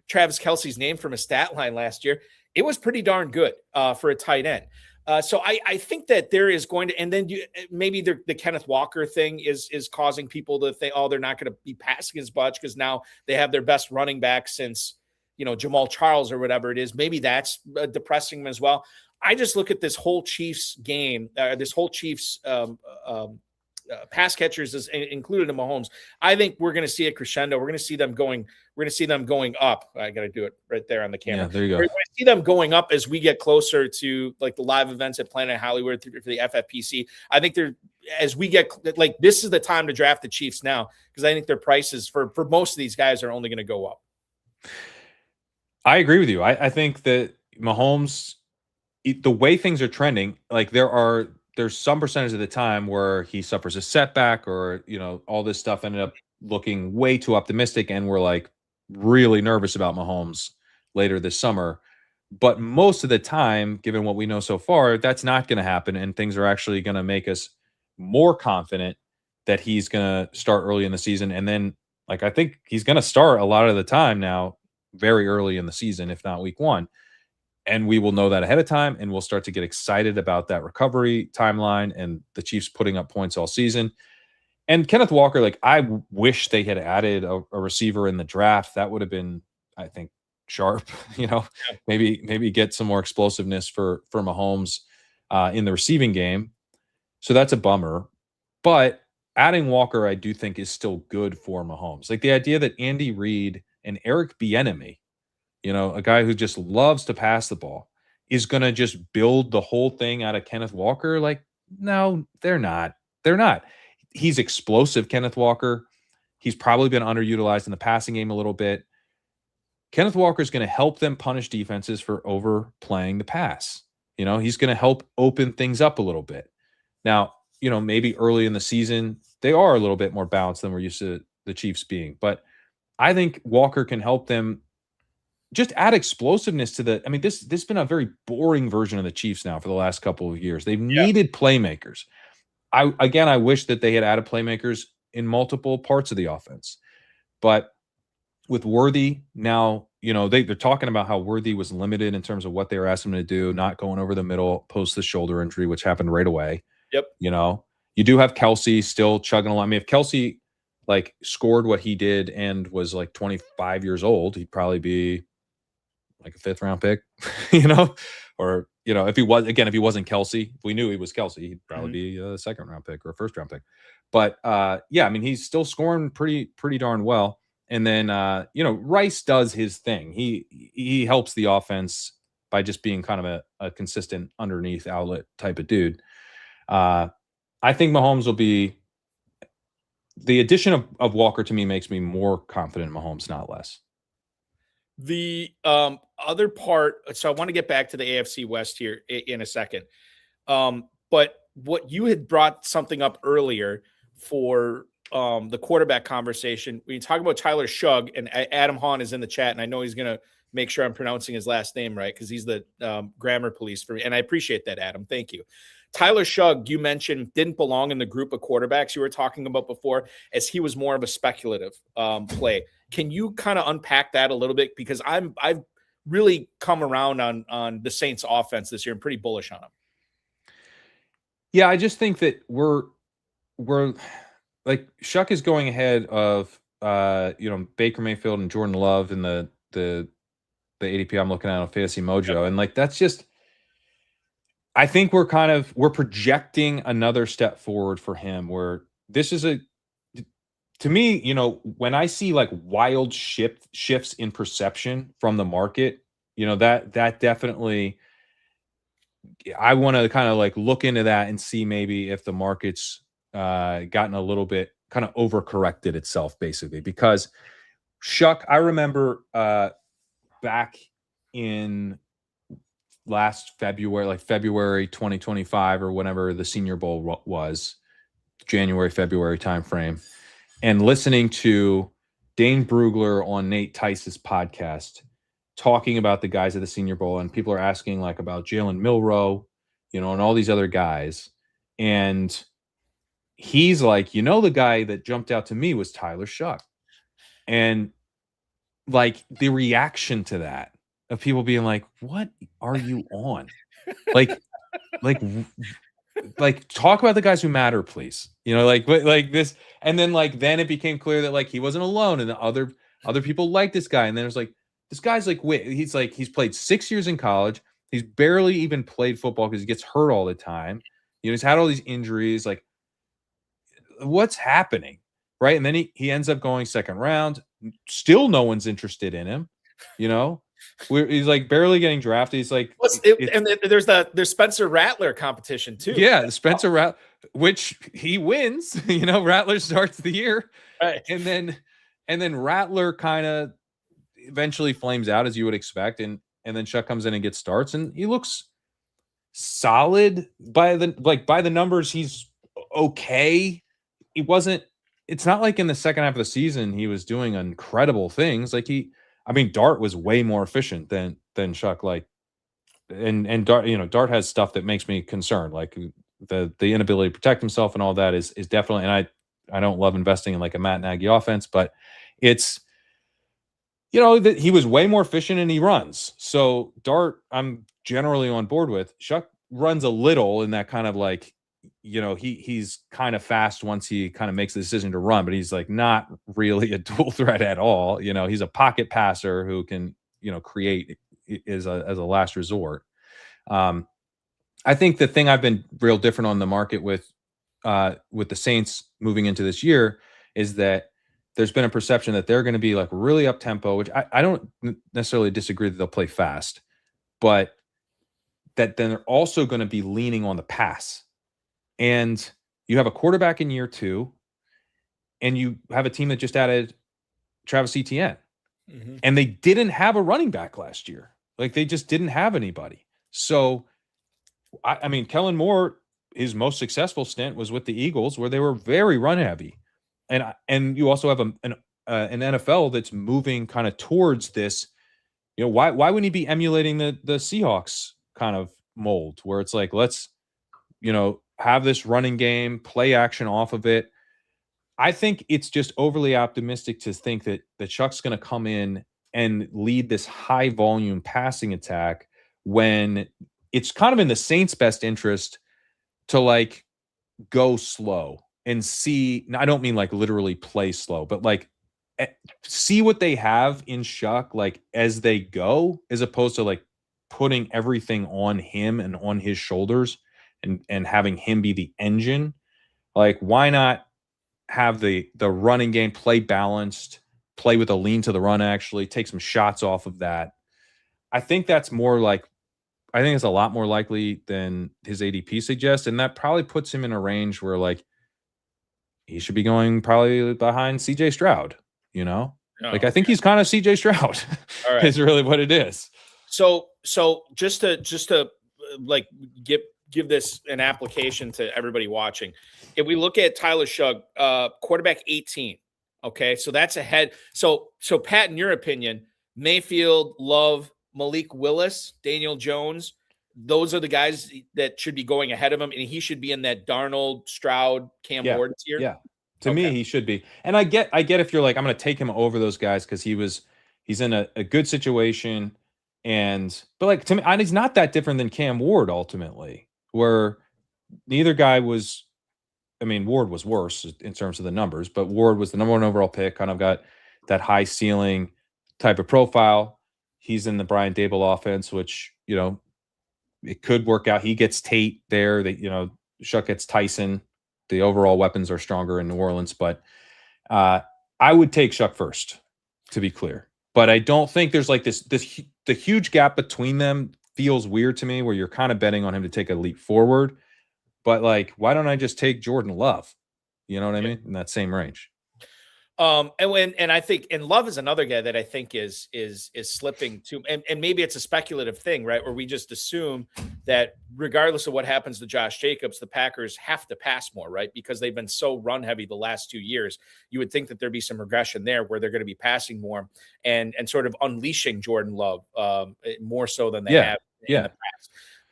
Travis Kelce's name from a stat line last year, it was pretty darn good for a tight end. So I think that there is going to, and then maybe the Kenneth Walker thing is causing people to think, they're not going to be passing as much because now they have their best running back since Jamal Charles or whatever it is. Maybe that's depressing them as well. I just look at this whole Chiefs game, this whole Chiefs pass catchers is included in Mahomes. I think we're going to see a crescendo. We're going to see them going up. I got to do it right there on the camera. Yeah, there you go. We're going to see them going up as we get closer to like the live events at Planet Hollywood for the FFPC. I think as we get like, this is the time to draft the Chiefs now, because I think their prices for most of these guys are only going to go up. I agree with you. I think that Mahomes, the way things are trending, like there are there's some percentage of the time where he suffers a setback or, all this stuff ended up looking way too optimistic. And we're like really nervous about Mahomes later this summer. But most of the time, given what we know so far, that's not going to happen. And things are actually going to make us more confident that he's going to start early in the season. And then, I think he's going to start a lot of the time now, very early in the season, if not week 1. And we will know that ahead of time, and we'll start to get excited about that recovery timeline and the Chiefs putting up points all season. And Kenneth Walker, I wish they had added a receiver in the draft. That would have been, I think, sharp. Maybe get some more explosiveness for Mahomes in the receiving game. So that's a bummer. But adding Walker, I do think, is still good for Mahomes. The idea that Andy Reid and Eric Bieniemy, a guy who just loves to pass the ball, is going to just build the whole thing out of Kenneth Walker. No, they're not. They're not. He's explosive, Kenneth Walker. He's probably been underutilized in the passing game a little bit. Kenneth Walker is going to help them punish defenses for overplaying the pass. He's going to help open things up a little bit. Now, maybe early in the season, they are a little bit more balanced than we're used to the Chiefs being. But I think Walker can help them just add explosiveness to this has been a very boring version of the Chiefs now for the last couple of years. They've needed playmakers. I wish that they had added playmakers in multiple parts of the offense. But with Worthy now, they're talking about how Worthy was limited in terms of what they were asking him to do, not going over the middle post the shoulder injury, which happened right away. Yep. You do have Kelsey still chugging along. If Kelsey scored what he did and was 25 years old, he'd probably be a 5th round pick, or, if he wasn't Kelsey, if we knew he was Kelsey, he'd probably be a 2nd round pick or a 1st round pick. But he's still scoring pretty darn well. And then, Rice does his thing. He helps the offense by just being kind of a consistent underneath outlet type of dude. I think Mahomes will be the addition of Walker to me makes me more confident in Mahomes, not less. The other part, so I want to get back to the AFC West here in a second. But what you had brought something up earlier for the quarterback conversation, we talk about Tyler Shugg, and Adam Hahn is in the chat, and I know he's going to make sure I'm pronouncing his last name right because he's the grammar police for me, and I appreciate that, Adam. Thank you. Tyler Shugg, you mentioned, didn't belong in the group of quarterbacks you were talking about before, as he was more of a speculative play. Can you kind of unpack that a little bit? Because I've really come around on the Saints offense this year. I'm pretty bullish on them. Yeah, I just think that we're Shuck is going ahead of Baker Mayfield and Jordan Love in the ADP I'm looking at on Fantasy Mojo, and that's just, I think we're projecting another step forward for him, where this is to me, when I see wild shifts in perception from the market, that definitely, I want to kind of look into that and see maybe if the market's gotten a little bit kind of overcorrected itself, basically. Because Shuck, I remember back in last February, February 2025 or whenever the Senior Bowl was, January, February timeframe, and listening to Dane Brugler on Nate Tice's podcast talking about the guys at the Senior Bowl, and people are asking about Jalen Milroe, and all these other guys. And he's the guy that jumped out to me was Tyler Shuck. And the reaction to that of people being what are you on? Talk about the guys who matter, please. This. And then then it became clear that he wasn't alone, and the other people like this guy. And then it was this guy's he's played 6 years in college. He's barely even played football because he gets hurt all the time. He's had all these injuries. What's happening? Right. And then he ends up going 2nd round. Still no one's interested in him. He's like barely getting drafted. He's like, and there's Spencer Rattler competition too. Yeah, the Spencer Rattler, which he wins. Rattler starts the year, right? And then Rattler kind of eventually flames out, as you would expect, and then Chuck comes in and gets starts, and he looks solid by the numbers. He's okay. It's not like in the second half of the season he was doing incredible things. Like Dart was way more efficient than Shuck. Like, and Dart, Dart has stuff that makes me concerned. Like the inability to protect himself and all that is definitely. And I don't love investing in like a Matt Nagy offense, but it's, that he was way more efficient and he runs. So Dart, I'm generally on board with. Shuck runs a little in that kind of like, he's kind of fast once he kind of makes the decision to run, but he's like not really a dual threat at all. He's a pocket passer who can, create as a last resort. I think the thing I've been real different on the market with the Saints moving into this year is that there's been a perception that they're going to be like really up tempo, which I don't necessarily disagree that they'll play fast, but that then they're also going to be leaning on the pass. And you have a quarterback in year 2, and you have a team that just added Travis Etienne. Mm-hmm. And they didn't have a running back last year. Like they just didn't have anybody. So, I mean, Kellen Moore, his most successful stint was with the Eagles, where they were very run heavy. And you also have an NFL that's moving kind of towards this. Why wouldn't he be emulating the Seahawks kind of mold, where it's like, let's, have this running game, play action off of it. I think it's just overly optimistic to think that Chuck's going to come in and lead this high volume passing attack when it's kind of in the Saints' best interest to like go slow and see. I don't mean like literally play slow, but like see what they have in Chuck, like as they go, as opposed to like putting everything on him and on his shoulders and having him be the engine. Like, why not have the running game, play balanced, play with a lean to the run, actually take some shots off of that. I think that's more like, I think it's a lot more likely than his ADP suggests. And that probably puts him in a range where like he should be going probably behind CJ Stroud, like I think he's kind of CJ Stroud right. Is really what it is. So just to like give this an application to everybody watching. If we look at Tyler Shugg, quarterback 18, okay, so that's ahead. So Pat, in your opinion, Mayfield, Love, Malik Willis, Daniel Jones, those are the guys that should be going ahead of him, and he should be in that Darnold, Stroud, Cam Ward tier. Yeah, to me, he should be. And I get if you're like, I'm going to take him over those guys because he's in a good situation, but like to me, he's not that different than Cam Ward ultimately, where neither guy was. I mean, Ward was worse in terms of the numbers, but Ward was the number 1 overall pick, kind of got that high ceiling type of profile. He's in the Brian Daboll offense, which, it could work out. He gets Tate there. Shuck gets Tyson. The overall weapons are stronger in New Orleans, but I would take Shuck first, to be clear. But I don't think there's like the huge gap between them feels weird to me, where you're kind of betting on him to take a leap forward. But like, why don't I just take Jordan Love? You know what I mean? In that same range. And I think, and Love is another guy that I think is slipping too, and maybe it's a speculative thing, right? Where we just assume that regardless of what happens to Josh Jacobs, the Packers have to pass more, right? Because they've been so run heavy the last 2 years. You would think that there'd be some regression there where they're going to be passing more and sort of unleashing Jordan Love more so than they have in the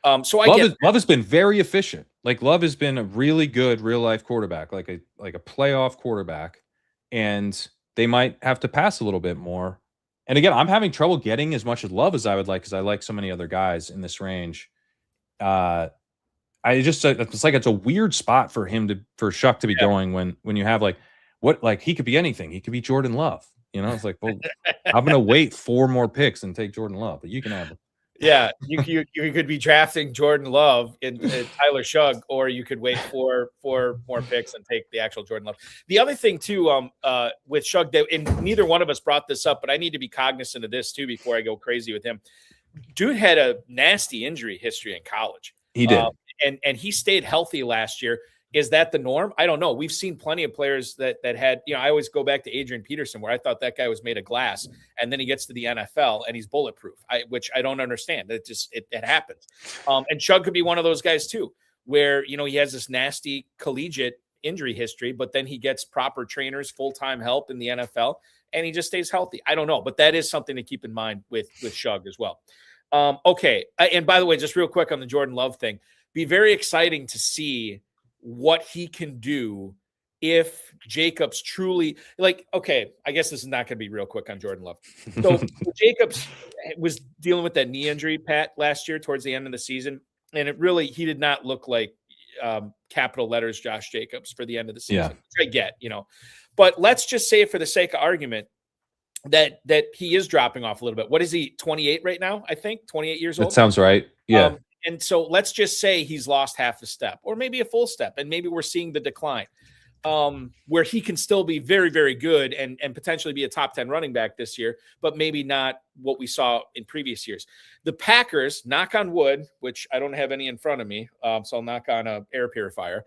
past. So Love has been very efficient. Like Love has been a really good real life quarterback, like a playoff quarterback, and they might have to pass a little bit more. And again, I'm having trouble getting as much Love as I would like because I like so many other guys in this range. It's a weird spot for Shuck to be going when you have he could be anything. He could be Jordan Love. It's like, well, I'm going to wait 4 more picks and take Jordan Love, but you can have him. Yeah, you could be drafting Jordan Love in Tyler Shugg, or you could wait for more picks and take the actual Jordan Love. The other thing too, with Shugg, and neither one of us brought this up, but I need to be cognizant of this too before I go crazy with him. Dude had a nasty injury history in college. He did, and he stayed healthy last year. Is that the norm? I don't know. We've seen plenty of players that had, I always go back to Adrian Peterson, where I thought that guy was made of glass, and then he gets to the NFL and he's bulletproof, which I don't understand. It happens. And Chug could be one of those guys too, where, he has this nasty collegiate injury history, but then he gets proper trainers, full-time help in the NFL, and he just stays healthy. I don't know, but that is something to keep in mind with Chug as well. Okay. And by the way, just real quick on the Jordan Love thing, be very exciting to see what he can do if Jacobs truly, okay, I guess this is not going to be real quick on Jordan Love. So Jacobs was dealing with that knee injury, Pat, last year towards the end of the season. And he did not look like capital letters Josh Jacobs for the end of the season, which I get, but let's just say for the sake of argument that he is dropping off a little bit. What is he, 28 right now? I think 28 years old. That sounds right. Yeah. And so let's just say he's lost half a step or maybe a full step, and maybe we're seeing the decline where he can still be very, very good and potentially be a top 10 running back this year, but maybe not what we saw in previous years. The Packers, knock on wood, which I don't have any in front of me, so I'll knock on a air purifier.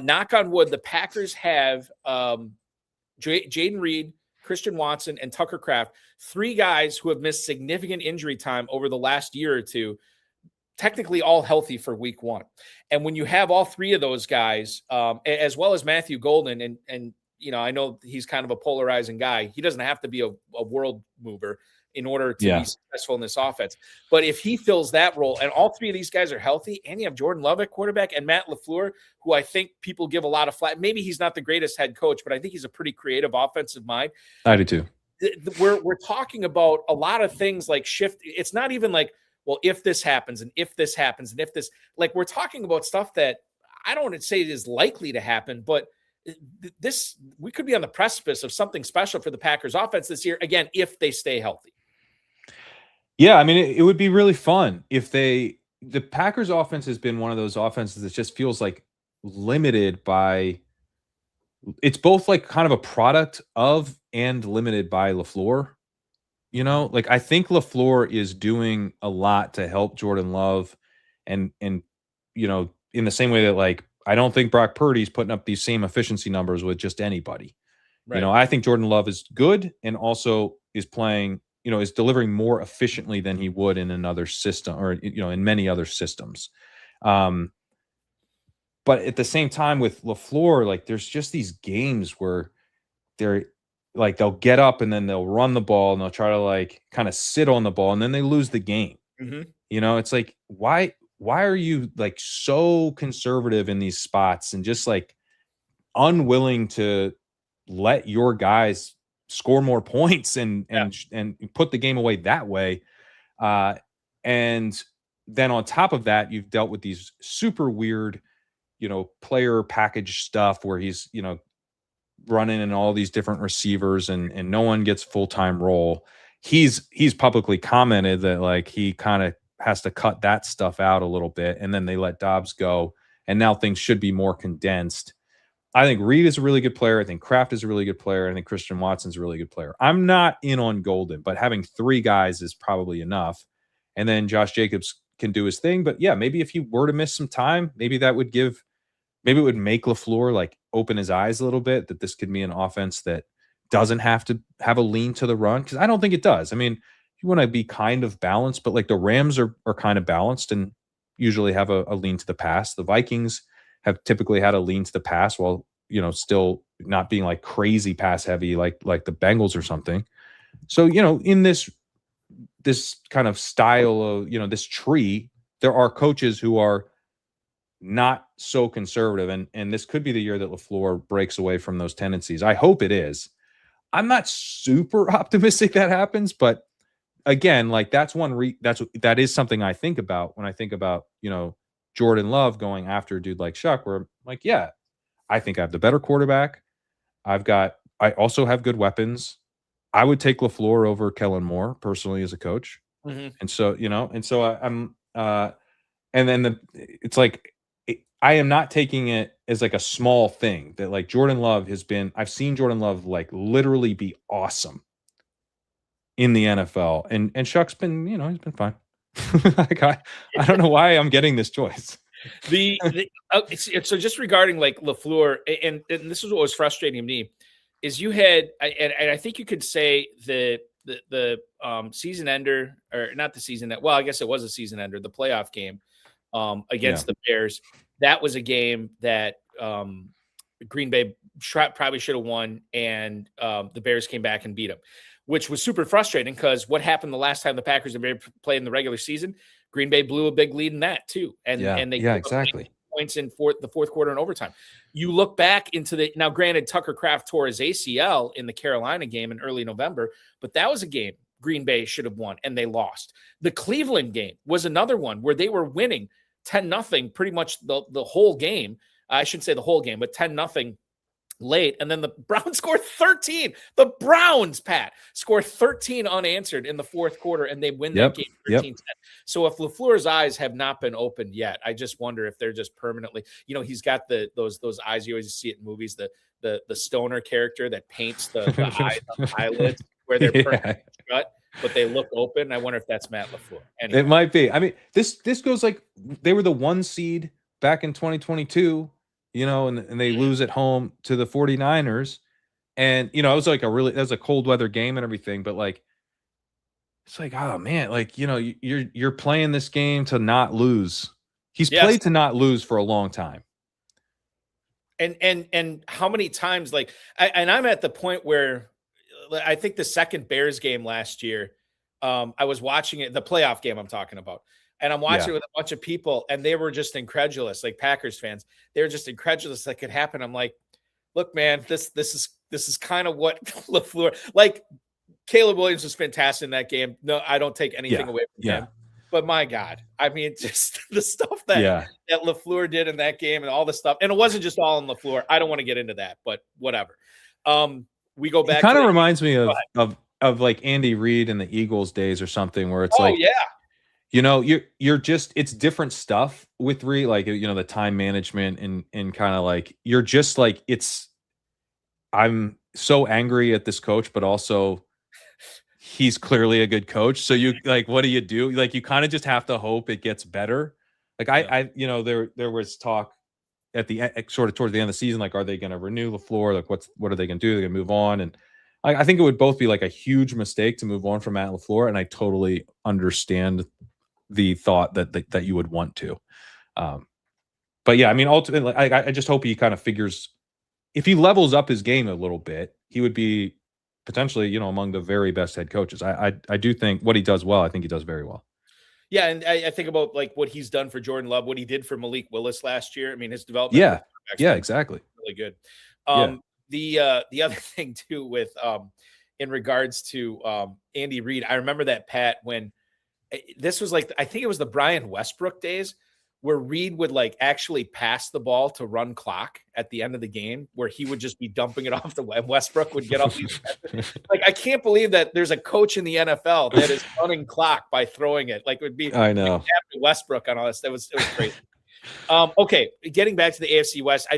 Knock on wood, the Packers have Jaden Reed, Christian Watson, and Tucker Kraft, 3 guys who have missed significant injury time over the last year or two, technically all healthy for week 1. And when you have all 3 of those guys, as well as Matthew Golden, and I know he's kind of a polarizing guy. He doesn't have to be a world mover in order to be successful in this offense. But if he fills that role and all 3 of these guys are healthy, and you have Jordan Love at quarterback and Matt LaFleur, who I think people give a lot of flack. Maybe he's not the greatest head coach, but I think he's a pretty creative offensive mind. I do too. We're talking about a lot of things like shift. It's not even like, well, if this happens and if this happens and if this, we're talking about stuff that I don't want to say is likely to happen, but we could be on the precipice of something special for the Packers offense this year. Again, if they stay healthy. Yeah. I mean, it would be really fun if the Packers offense has been one of those offenses that just feels like limited by, it's both like kind of a product of and limited by LaFleur. I think LaFleur is doing a lot to help Jordan Love and in the same way that I don't think Brock Purdy's putting up these same efficiency numbers with just anybody. Right. I think Jordan Love is good and also is playing, is delivering more efficiently than he would in another system or, in many other systems. But at the same time with LaFleur, there's just these games where they'll get up and then they'll run the ball and they'll try to kind of sit on the ball and then they lose the game. Mm-hmm. It's like, why are you so conservative in these spots and just unwilling to let your guys score more points and put the game away that way? And then on top of that, you've dealt with these super weird, player package stuff where he's, running in all these different receivers and no one gets full-time role. He's publicly commented that he kind of has to cut that stuff out a little bit, and then they let Dobbs go, and now things should be more condensed. I think Reed is a really good player. I think Kraft is a really good player. I think Christian Watson's a really good player. I'm not in on Golden, but having 3 guys is probably enough. And then Josh Jacobs can do his thing. But yeah, maybe if he were to miss some time, maybe it would make LaFleur open his eyes a little bit, that this could be an offense that doesn't have to have a lean to the run. Because I don't think it does. I mean, you want to be kind of balanced, but the Rams are kind of balanced and usually have a lean to the pass. The Vikings have typically had a lean to the pass while, still not being crazy pass heavy, like the Bengals or something. So, in this kind of style of, this tree, there are coaches who are not so conservative, and this could be the year that LaFleur breaks away from those tendencies. I hope it is. I'm not super optimistic that happens, but again, that is something I think about when I think about, Jordan Love going after a dude like Shuck, where I'm yeah, I think I have the better quarterback. I also have good weapons. I would take LaFleur over Kellen Moore personally as a coach. Mm-hmm. And so, I'm and then it's I am not taking it as a small thing that Jordan Love I've seen Jordan Love literally be awesome in the NFL, and Shuck's been, he's been fine. I don't know why I'm getting this choice. So just regarding like LaFleur, and this is what was frustrating to me, is you had, and I think you could say the season ender, or not the season, well, I guess it was a season ender, the playoff game against the Bears. That was a game that Green Bay probably should have won, and the Bears came back and beat them, which was super frustrating because what happened the last time the Packers and Bears played in the regular season? Green Bay blew a big lead in that too, and they exactly points in the fourth quarter and overtime. You look back into now, granted, Tucker Kraft tore his ACL in the Carolina game in early November, but that was a game Green Bay should have won, and they lost. The Cleveland game was another one where they were winning 10-0 pretty much the whole game. I shouldn't say the whole game, but 10-0 late. And then the Browns scored 13. The Browns, Pat, scored 13 unanswered in the fourth quarter, and they win that game 13-10. So if LaFleur's eyes have not been opened yet, I just wonder if they're just permanently, he's got those eyes. You always see it in movies, the stoner character that paints the eyes on the eyelids where they're permanently shut, but they look open. I wonder if that's Matt LaFleur. Anyway. It might be. I mean, this goes like they were the 1 seed back in 2022. And they lose at home to the 49ers. And, it was like that was a cold weather game and everything. But like, it's like, oh man, like, you're playing this game to not lose. He's played to not lose for a long time. And how many times, like, I'm at the point where I think the second Bears game last year, I was watching it, the playoff game I'm talking about. And I'm watching it with a bunch of people, and they were just incredulous, like Packers fans. They were just incredulous that could happen. I'm like, look, man, this is kind of what LaFleur, like Caleb Williams was fantastic in that game. No, I don't take anything away from him. But my God, I mean, just the stuff that LaFleur did in that game and all the stuff. And it wasn't just all on LaFleur. I don't want to get into that, but whatever. We go back. It kind of reminds me of like Andy Reid in the Eagles days or something, where it's you're just, it's different stuff with Reid, like, the time management and kind of like, you're just like, I'm so angry at this coach, but also he's clearly a good coach. So you like, what do? Like, you kind of just have to hope it gets better. Like there was talk at the sort of towards the end of the season, like, are they going to renew LaFleur? Like, what are they going to do? They're going to move on. And I think it would both be like a huge mistake to move on from Matt LaFleur. And I totally understand the thought that you would want to. But yeah, I mean, ultimately, I just hope he kind of figures, if he levels up his game a little bit, he would be potentially, among the very best head coaches. I do think what he does well, I think he does very well. Yeah, and I think about like what he's done for Jordan Love, what he did for Malik Willis last year. I mean, his development. Yeah, exactly. Really good. The other thing too with in regards to Andy Reid, I remember that, Pat, when this was like, I think it was the Brian Westbrook days, where Reid would like actually pass the ball to run clock at the end of the game, where he would just be dumping it off and Westbrook would get off these. Like, I can't believe that there's a coach in the NFL that is running clock by throwing it. Like, it would be, I know, like, Westbrook on all this. It was crazy. Okay, getting back to the AFC West, I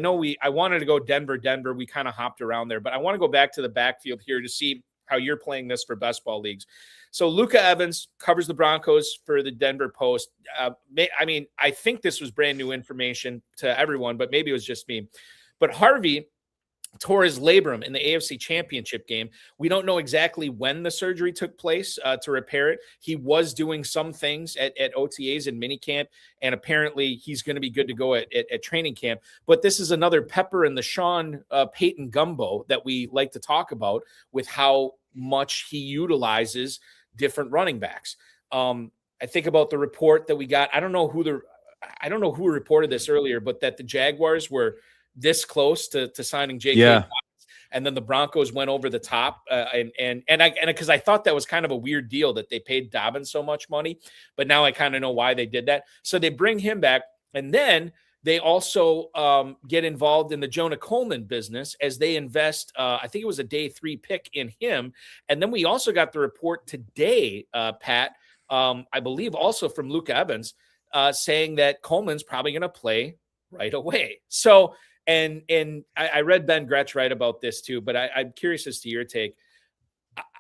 wanted to go Denver. We kind of hopped around there, but I want to go back to the backfield here to see how you're playing this for best ball leagues. So Luka Evans covers the Broncos for the Denver Post. I mean, I think this was brand new information to everyone, but maybe it was just me. But Harvey tore his labrum in the AFC Championship game. We don't know exactly when the surgery took place to repair it. He was doing some things at OTAs and minicamp, and apparently he's going to be good to go at training camp. But this is another pepper in the Sean Payton gumbo that we like to talk about, with how much he utilizes different running backs. I think about the report that we got. I don't know who reported this earlier, but that the Jaguars were this close to signing J.K. Dobbins, and then the Broncos went over the top. And because I thought that was kind of a weird deal that they paid Dobbins so much money, but now I kind of know why they did that. So they bring him back, and then they also get involved in the Jonah Coleman business as they invest. I think it was a day 3 pick in him. And then we also got the report today, Pat, I believe also from Luke Evans, saying that Coleman's probably going to play right away. So, and I read Ben Gretsch write about this too, but I'm curious as to your take.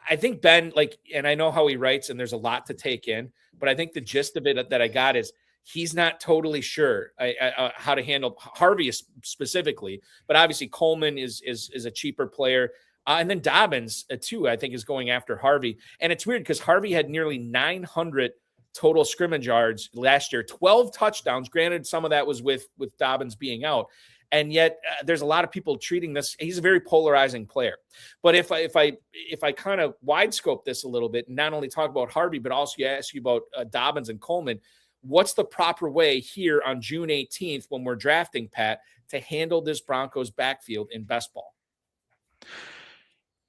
I think Ben, like, and I know how he writes, and there's a lot to take in, but I think the gist of it that I got is he's not totally sure how to handle Harvey specifically, but obviously Coleman is a cheaper player. And then Dobbins, too, I think is going after Harvey. And it's weird because Harvey had nearly 900 total scrimmage yards last year, 12 touchdowns. Granted, some of that was with Dobbins being out. And yet there's a lot of people treating this. He's a very polarizing player. But if I kind of wide scope this a little bit, and not only talk about Harvey, but also ask you about Dobbins and Coleman, what's the proper way here on June 18th when we're drafting, Pat, to handle this Broncos backfield in best ball?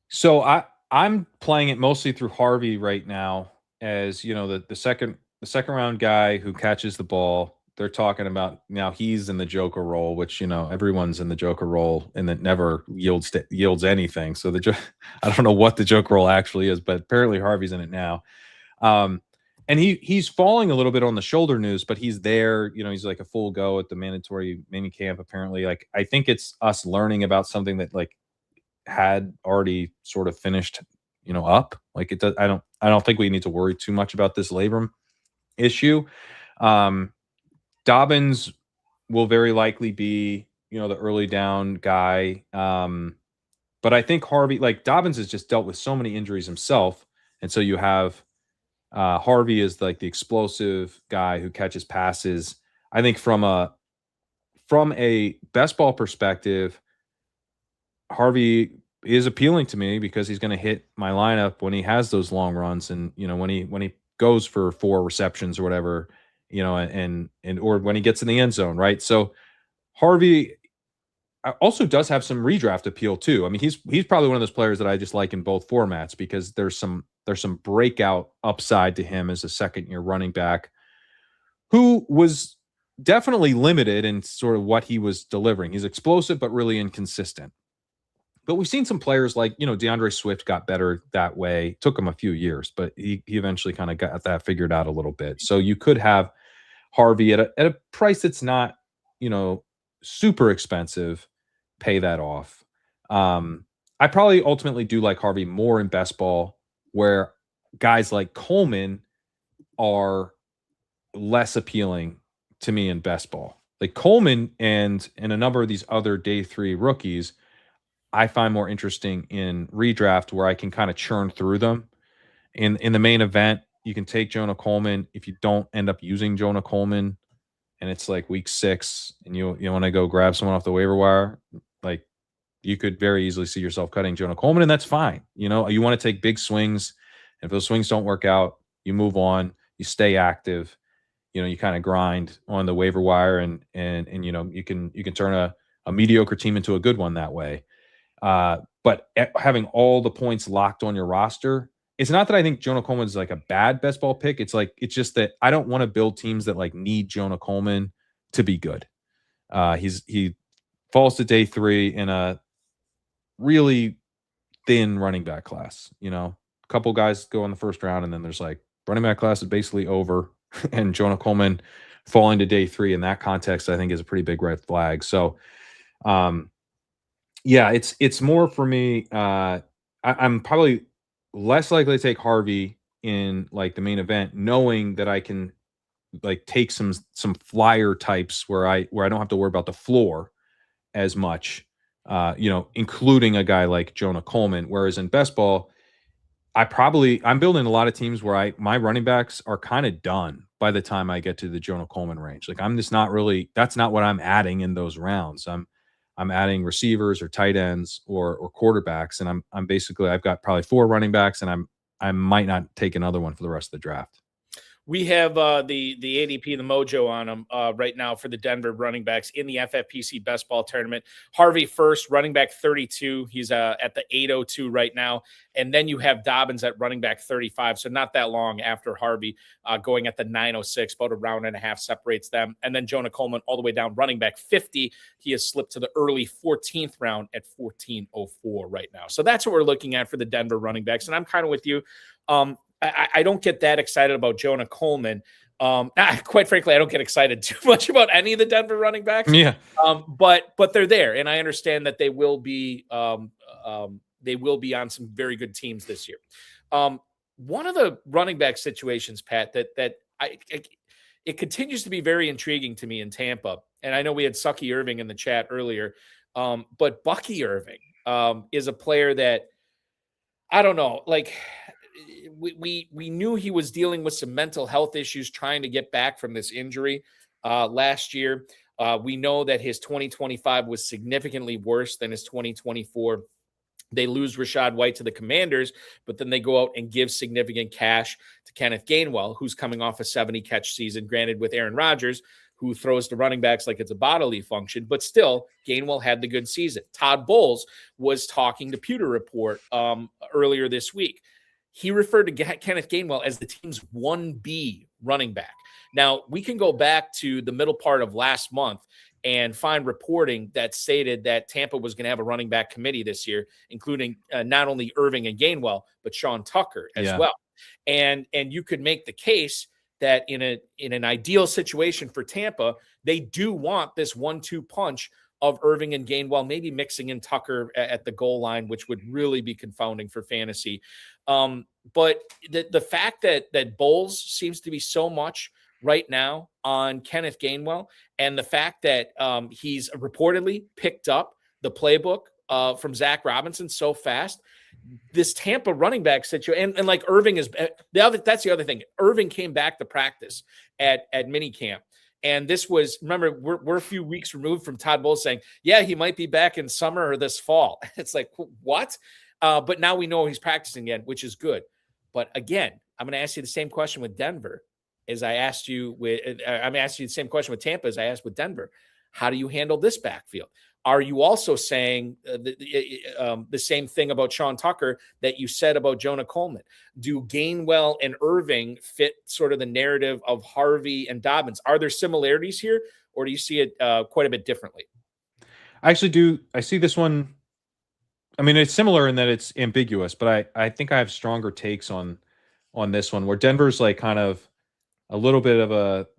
So I'm playing it mostly through Harvey right now as, the second round guy who catches the ball. They're talking about now he's in the Joker role, which, everyone's in the Joker role and that never yields anything. So I don't know what the Joker role actually is, but apparently Harvey's in it now. And he's falling a little bit on the shoulder news, but he's there, he's like a full go at the mandatory mini camp. Apparently, like, I think it's us learning about something that like had already sort of finished, up. Like it does. I don't think we need to worry too much about this labrum issue. Dobbins will very likely be, the early down guy. But I think Harvey, like Dobbins has just dealt with so many injuries himself. And so you have Harvey is like the explosive guy who catches passes. I think from a best ball perspective, Harvey is appealing to me because he's going to hit my lineup when he has those long runs, and when he goes for 4 receptions or whatever, and or when he gets in the end zone, right? So Harvey also does have some redraft appeal too. I mean, he's probably one of those players that I just like in both formats because there's some breakout upside to him as a second-year running back who was definitely limited in sort of what he was delivering. He's explosive but really inconsistent. But we've seen some players like, DeAndre Swift got better that way. Took him a few years, but he eventually kind of got that figured out a little bit. So you could have Harvey at a price that's not, super expensive, pay that off. I probably ultimately do like Harvey more in best ball, where guys like Coleman are less appealing to me in best ball. Like Coleman and a number of these other day 3 rookies, I find more interesting in redraft, where I can kind of churn through them. In the main event, you can take Jonah Coleman. If you don't end up using Jonah Coleman and it's like week 6 and you want to go grab someone off the waiver wire, like you could very easily see yourself cutting Jonah Coleman, and that's fine. You want to take big swings. If those swings don't work out, you move on, you stay active, you kind of grind on the waiver wire and you can turn a mediocre team into a good one that way. But having all the points locked on your roster, it's not that I think Jonah Coleman is like a bad best ball pick. It's just that I don't want to build teams that like need Jonah Coleman to be good. He falls to day 3 in a really thin running back class. A couple guys go in the first round, and then there's like running back class is basically over, and Jonah Coleman falling to day 3 in that context, I think, is a pretty big red flag. So, yeah, it's more for me. I'm probably less likely to take Harvey in like the main event, knowing that I can like take some flyer types where I don't have to worry about the floor as much, including a guy like Jonah Coleman. Whereas in best ball, I'm building a lot of teams where my running backs are kind of done by the time I get to the Jonah Coleman range. Like I'm just not really, that's not what I'm adding in those rounds. I'm adding receivers or tight ends or quarterbacks, and I'm basically, I've got probably 4 running backs, and I might not take another one for the rest of the draft. We have the ADP, the mojo on them right now for the Denver running backs in the FFPC Best Ball Tournament. Harvey first, running back 32. He's at the 802 right now. And then you have Dobbins at running back 35. So not that long after Harvey, going at the 906, about a round and a half separates them. And then Jonah Coleman all the way down, running back 50. He has slipped to the early 14th round at 1404 right now. So that's what we're looking at for the Denver running backs. And I'm kind of with you. I don't get that excited about Jonah Coleman. Quite frankly, I don't get excited too much about any of the Denver running backs. Yeah. But they're there, and I understand that they will be on some very good teams this year. One of the running back situations, Pat, that it continues to be very intriguing to me in Tampa. And I know we had Sucky Irving in the chat earlier, but Bucky Irving is a player that, I don't know, like we knew he was dealing with some mental health issues trying to get back from this injury last year. We know that his 2025 was significantly worse than his 2024. They lose Rashad White to the Commanders, but then they go out and give significant cash to Kenneth Gainwell, who's coming off a 70-catch season, granted with Aaron Rodgers, who throws to running backs like it's a bodily function, but still, Gainwell had the good season. Todd Bowles was talking to Pewter Report earlier this week. He referred to Kenneth Gainwell as the team's 1B running back. Now, we can go back to the middle part of last month and find reporting that stated that Tampa was going to have a running back committee this year, including not only Irving and Gainwell, but Sean Tucker as well. And you could make the case that in an ideal situation for Tampa, they do want this 1-2 punch of Irving and Gainwell, maybe mixing in Tucker at the goal line, which would really be confounding for fantasy. But the fact that Bowles seems to be so much right now on Kenneth Gainwell, and the fact that he's reportedly picked up the playbook from Zach Robinson so fast, this Tampa running back situation, and like Irving is that's the other thing. Irving came back to practice at minicamp. And this was, remember, we're a few weeks removed from Todd Bowles saying, yeah, he might be back in summer or this fall. It's like, what? But now we know he's practicing again, which is good. But again, I'm going to ask you the same question with Denver as I asked you with, I'm asking you the same question with Tampa as I asked with Denver. How do you handle this backfield? Are you also saying the same thing about Sean Tucker that you said about Jonah Coleman? Do Gainwell and Irving fit sort of the narrative of Harvey and Dobbins? Are there similarities here, or do you see it quite a bit differently? I actually do. I see this one. I mean, it's similar in that it's ambiguous, but I think I have stronger takes on this one, where Denver's like kind of a little bit of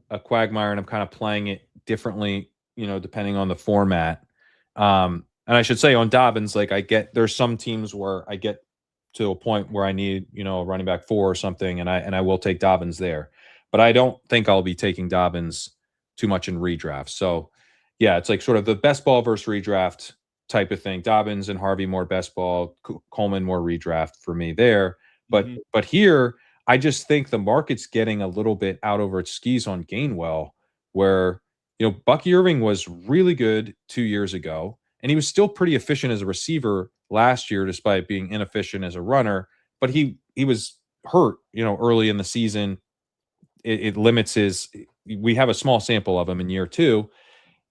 a quagmire, and I'm kind of playing it differently, depending on the format. And I should say on Dobbins, like there's some teams where I get to a point where I need, a running back 4 or something, and I will take Dobbins there. But I don't think I'll be taking Dobbins too much in redraft. So yeah, it's like sort of the best ball versus redraft type of thing. Dobbins and Harvey more best ball, Coleman more redraft for me there. But but here, I just think the market's getting a little bit out over its skis on Gainwell, where Bucky Irving was really good 2 years ago, and he was still pretty efficient as a receiver last year, despite being inefficient as a runner. But he was hurt, early in the season. It limits his. We have a small sample of him in year 2,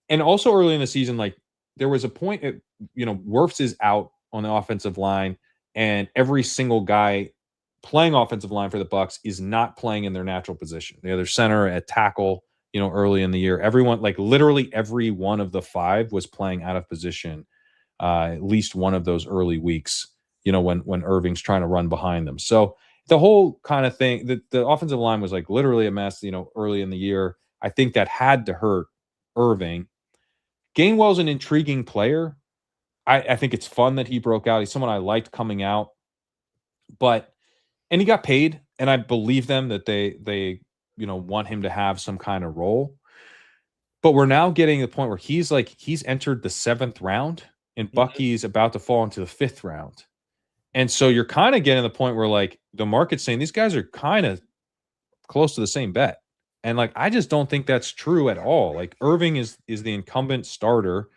and also early in the season, like there was a point, Wirfs is out on the offensive line, and every single guy playing offensive line for the Bucs is not playing in their natural position. The other center at tackle. Early in the year, everyone, like literally every one of the 5 was playing out of position at least one of those early weeks, when Irving's trying to run behind them. So the whole kind of thing, the offensive line was like literally a mess, early in the year. I think that had to hurt Irving. Gainwell's an intriguing player. I think it's fun that he broke out. He's someone I liked coming out, and he got paid, and I believe them that they want him to have some kind of role. But we're now getting to the point where he's entered the 7th round, and Bucky's about to fall into the 5th round. And so you're kind of getting to the point where like the market's saying these guys are kind of close to the same bet. And like, I just don't think that's true at all. Like Irving is the incumbent starter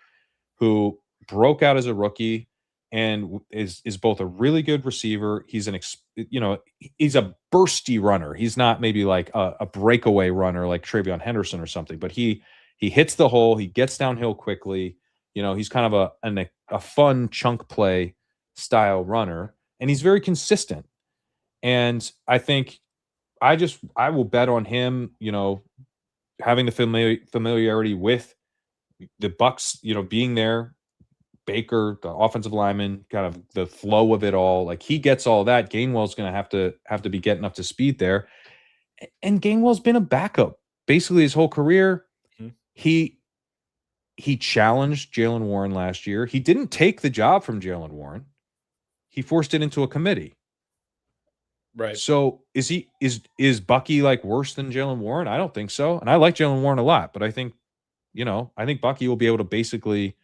who broke out as a rookie and is both a really good receiver. He's he's a bursty runner. He's not maybe like a breakaway runner like Travion Henderson or something, but he hits the hole. He gets downhill quickly. He's kind of a fun chunk play style runner, and he's very consistent. And I think I will bet on him, having the familiarity with the Bucs, being there, Baker, the offensive lineman, kind of the flow of it all. Like he gets all that. Gainwell's going to have to be getting up to speed there. And Gainwell's been a backup basically his whole career. He challenged Jaylen Warren last year. He didn't take the job from Jaylen Warren. He forced it into a committee. Right. So is Bucky like worse than Jalen Warren? I don't think so. And I like Jalen Warren a lot, but I think Bucky will be able to basically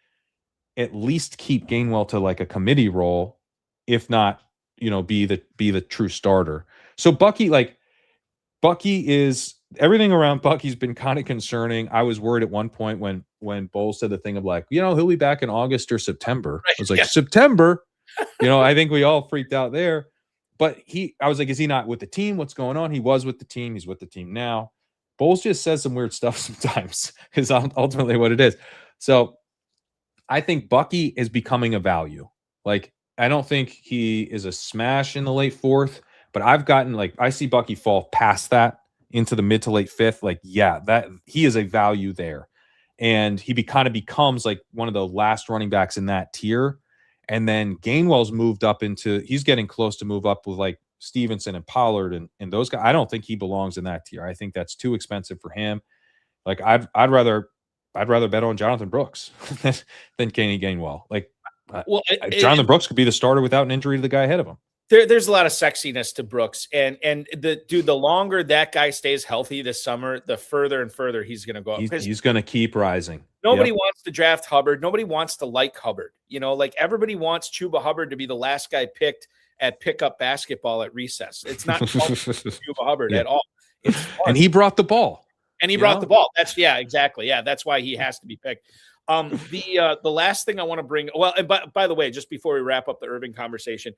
at least keep Gainwell to like a committee role, if not, be the true starter. So Bucky is everything around Bucky's been kind of concerning. I was worried at one point when Bowles said the thing of like, he'll be back in August or September. Right, I was like, September? I think we all freaked out there. But I was like, is he not with the team? What's going on? He was with the team. He's with the team now. Bowles just says some weird stuff sometimes is ultimately what it is. So I think Bucky is becoming a value. Like, I don't think he is a smash in the late fourth, but I see Bucky fall past that into the mid to late fifth. Like, yeah, that he is a value there. And he kind of becomes like one of the last running backs in that tier. And then Gainwell's moved up he's getting close to move up with like Stevenson and Pollard and those guys. I don't think he belongs in that tier. I think that's too expensive for him. Like I'd rather bet on Jonathan Brooks than Kenny Gainwell. Like, Jonathan Brooks could be the starter without an injury to the guy ahead of him. There's a lot of sexiness to Brooks, and the longer that guy stays healthy this summer, the further and further he's going to go up. He's going to keep rising. Nobody wants to draft Hubbard. Nobody wants to like Hubbard. Like everybody wants Chuba Hubbard to be the last guy picked at pickup basketball at recess. It's not Chuba Hubbard at all. And he brought the ball. And he brought the ball. Exactly. Yeah, that's why he has to be picked. The last thing I want to bring, and by the way, just before we wrap up the Irving conversation,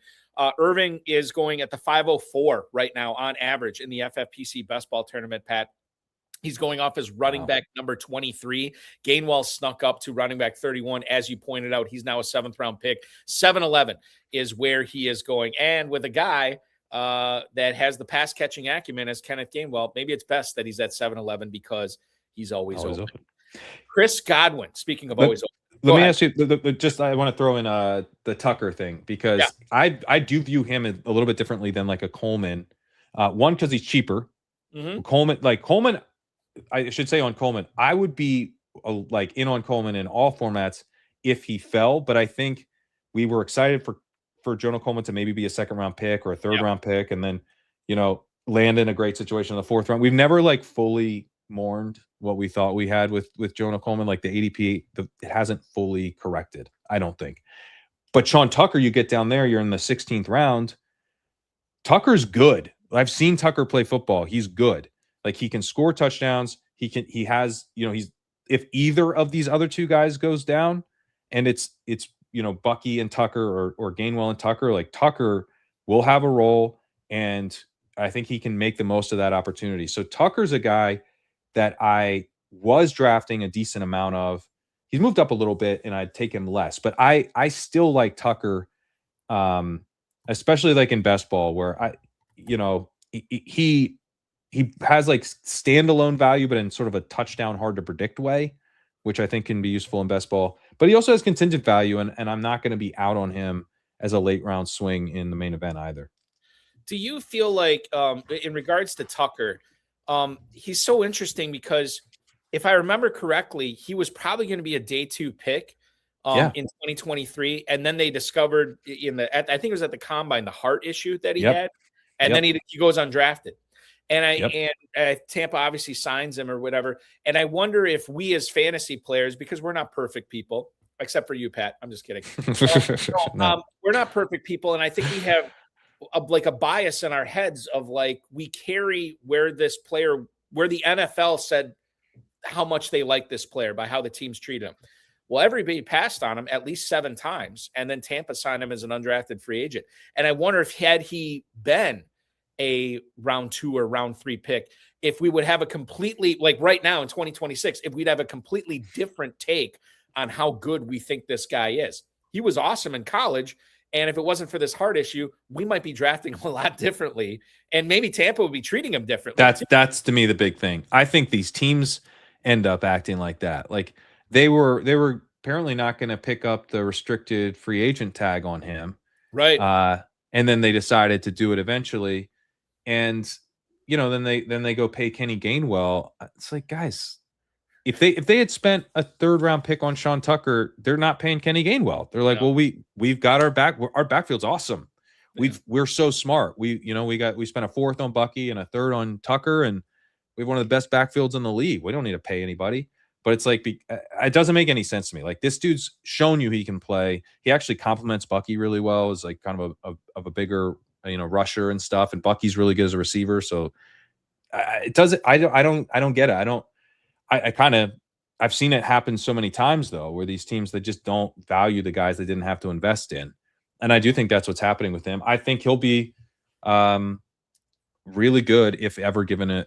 Irving is going at the 504 right now on average in the FFPC Best Ball Tournament, Pat. He's going off as running back number 23. Gainwell snuck up to running back 31. As you pointed out, he's now a 7th-round pick. 7-11 is where he is going. And with a guy that has the pass-catching acumen as Kenneth Gainwell, maybe it's best that he's at 7-11 because he's always open. Chris Godwin, speaking of always open. Let me ask you, I want to throw in the Tucker thing because I do view him a little bit differently than like a Coleman. One, because he's cheaper. Mm-hmm. Coleman, I should say on Coleman, I would be in on Coleman in all formats if he fell, but I think we were excited for Jonah Coleman to maybe be a 2nd-round pick or a 3rd-round pick and then, land in a great situation in the 4th round. We've never fully mourned what we thought we had with Jonah Coleman. Like the ADP, it hasn't fully corrected, I don't think. But Sean Tucker, you get down there, you're in the 16th round. Tucker's good. I've seen Tucker play football. He's good. Like he can score touchdowns. He's if either of these other two guys goes down and it's Bucky and Tucker or Gainwell and Tucker, like Tucker will have a role and I think he can make the most of that opportunity. So Tucker's a guy that I was drafting a decent amount of. He's moved up a little bit and I'd take him less, but I still like Tucker, especially like in best ball where he has like standalone value, but in sort of a touchdown, hard to predict way, which I think can be useful in best ball, but he also has contingent value and I'm not going to be out on him as a late round swing in the main event either. Do you feel like in regards to Tucker, he's so interesting because if I remember correctly, he was probably going to be a day 2 pick in 2023. And then they discovered I think it was at the combine, the heart issue that he had. And then he goes undrafted. And Tampa obviously signs him or whatever. And I wonder if we as fantasy players, because we're not perfect people, except for you, Pat. I'm just kidding. No. We're not perfect people. And I think we have a bias in our heads of like we carry where the NFL said how much they like this player by how the teams treat him. Well, everybody passed on him at least 7 times. And then Tampa signed him as an undrafted free agent. And I wonder if had he been a round 2 or round 3 pick, if we would have a completely, like right now in 2026, if we'd have a completely different take on how good we think this guy is. He was awesome in college. And if it wasn't for this heart issue, we might be drafting a lot differently. And maybe Tampa would be treating him differently. That's to me the big thing. I think these teams end up acting like that. Like they were apparently not going to pick up the restricted free agent tag on him. Right. And then they decided to do it eventually. And, then they go pay Kenny Gainwell. It's like, guys, if they had spent a 3rd-round pick on Sean Tucker, they're not paying Kenny Gainwell. They're like, well, we've got our backfield's awesome. We're so smart. We spent a 4th on Bucky and a 3rd on Tucker, and we have one of the best backfields in the league. We don't need to pay anybody. But it's like, it doesn't make any sense to me. Like, this dude's shown you he can play. He actually complements Bucky really well. Is like kind of a bigger, rusher and stuff. And Bucky's really good as a receiver. So it doesn't. I don't get it. I've seen it happen so many times though, where these teams that just don't value the guys they didn't have to invest in. And I do think that's what's happening with him. I think he'll be really good if ever given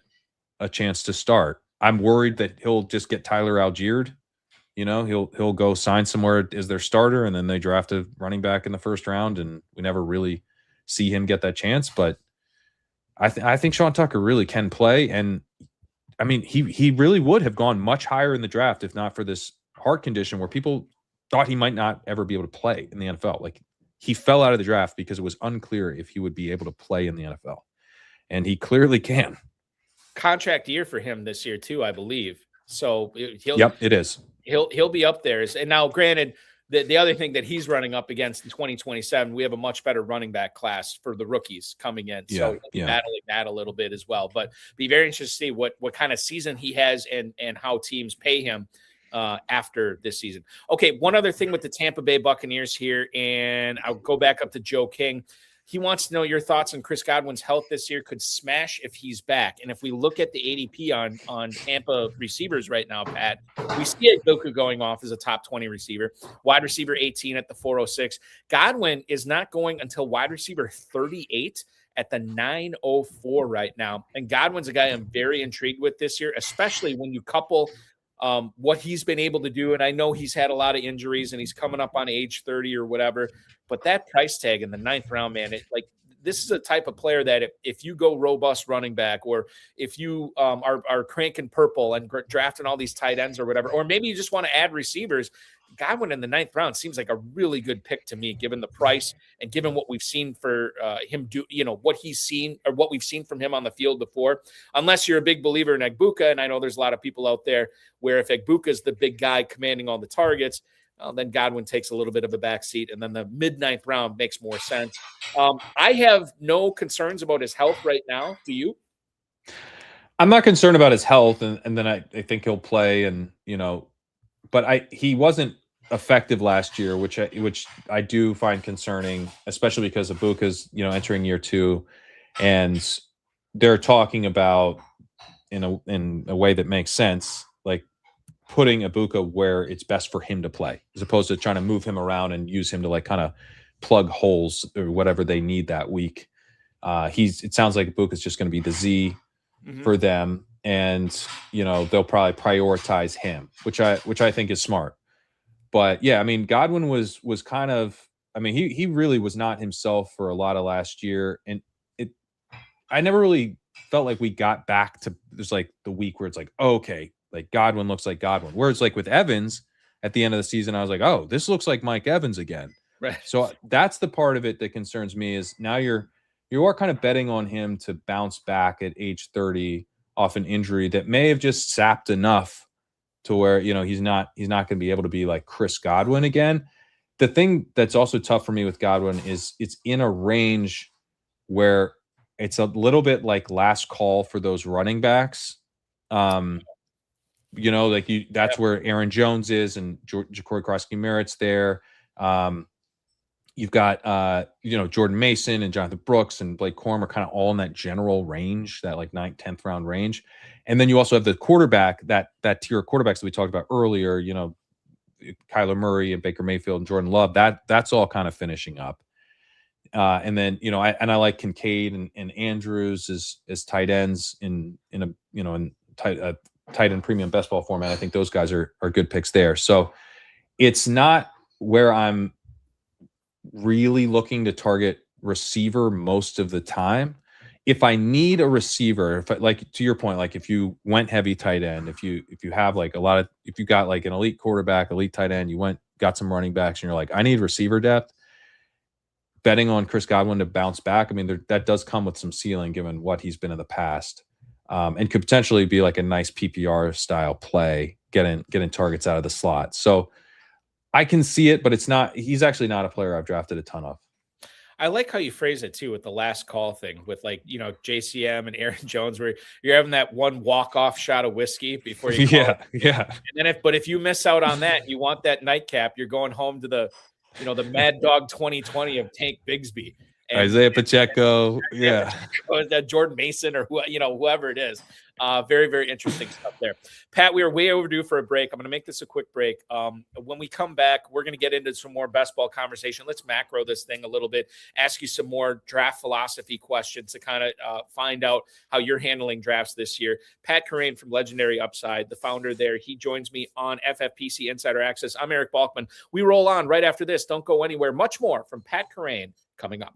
a chance to start. I'm worried that he'll just get Tyler Algiered. He'll go sign somewhere as their starter, and then they draft a running back in the 1st round, and we never really see him get that chance. But I think Sean Tucker really can play, and I mean, he really would have gone much higher in the draft if not for this heart condition, where people thought he might not ever be able to play in the NFL. Like, he fell out of the draft because it was unclear if he would be able to play in the NFL, and he clearly can. Contract year for him this year too, I believe. So it is. He'll be up there. And now, granted, the other thing that he's running up against in 2027, we have a much better running back class for the rookies coming in. So battling that a little bit as well. But be very interested to see what kind of season he has and how teams pay him after this season. Okay, one other thing with the Tampa Bay Buccaneers here, and I'll go back up to Joe King. He wants to know your thoughts on Chris Godwin's health this year. Could smash if he's back. And if we look at the ADP on Tampa receivers right now, Pat, we see Goku going off as a top 20 receiver, wide receiver 18 at the 406. Godwin is not going until wide receiver 38 at the 904 right now. And Godwin's a guy I'm very intrigued with this year, especially when you couple what he's been able to do. And I know he's had a lot of injuries and he's coming up on age 30 or whatever, but that price tag in the 9th round, man, this is a type of player that if you go robust running back, or if you are cranking purple and drafting all these tight ends or whatever, or maybe you just want to add receivers, Godwin in the 9th round seems like a really good pick to me, given the price and given what we've seen for him do, what he's seen or what we've seen from him on the field before. Unless you're a big believer in Egbuka, and I know there's a lot of people out there where if Egbuka is the big guy commanding all the targets, then Godwin takes a little bit of a backseat, and then the mid-9th round makes more sense. I have no concerns about his health right now. Do you? I'm not concerned about his health, and then I think he'll play, and but he wasn't effective last year, which I do find concerning, especially because Ibuka's entering year 2, and they're talking about in a way that makes sense, like putting Ibuka where it's best for him to play, as opposed to trying to move him around and use him to like kind of plug holes or whatever they need that week. It sounds like Ibuka's just going to be the Z for them, and they'll probably prioritize him, which I think is smart. But yeah, I mean, Godwin was kind of, I mean, he really was not himself for a lot of last year, and I never really felt like we got back to, there's like the week where it's like, oh, okay, like Godwin looks like Godwin. Whereas like with Evans at the end of the season, I was like, oh, this looks like Mike Evans again. Right. So that's the part of it that concerns me, is now you are kind of betting on him to bounce back at age 30 off an injury that may have just sapped enough to where, he's not going to be able to be like Chris Godwin again. The thing that's also tough for me with Godwin is it's in a range where it's a little bit like last call for those running backs. That's where Aaron Jones is, and Ja'Cory Krosky-Merritt's there. You've got, Jordan Mason and Jonathan Brooks and Blake Corum are kind of all in that general range, that like 9th, 10th round range. And then you also have the quarterback, that tier of quarterbacks that we talked about earlier, Kyler Murray and Baker Mayfield and Jordan Love, that's all kind of finishing up. And then, I like Kincaid and Andrews as tight ends in tight end premium best ball format. I think those guys are good picks there. So it's not where I'm really looking to target receiver most of the time. If I need a receiver, like to your point, like if you went heavy tight end, if you have like if you got like an elite quarterback, elite tight end, got some running backs, and you're like, I need receiver depth, betting on Chris Godwin to bounce back, I mean, that does come with some ceiling given what he's been in the past, and could potentially be like a nice PPR style play, getting targets out of the slot. So I can see it, but he's actually not a player I've drafted a ton of. I like how you phrase it too with the last call thing with like, JCM and Aaron Jones, where you're having that one walk-off shot of whiskey before you call it. Yeah. And then if you miss out on that, you want that nightcap, you're going home to the Mad Dog 2020 of Tank Bigsby. And Isaiah Pacheco, that Jordan Mason or whoever it is. Very, very interesting stuff there. Pat, we are way overdue for a break. I'm going to make this a quick break. When we come back, we're going to get into some more best ball conversation. Let's macro this thing a little bit, ask you some more draft philosophy questions to kind of find out how you're handling drafts this year. Pat Kerrane from Legendary Upside, the founder there, he joins me on FFPC Insider Access. I'm Eric Balkman. We roll on right after this. Don't go anywhere. Much more from Pat Kerrane coming up.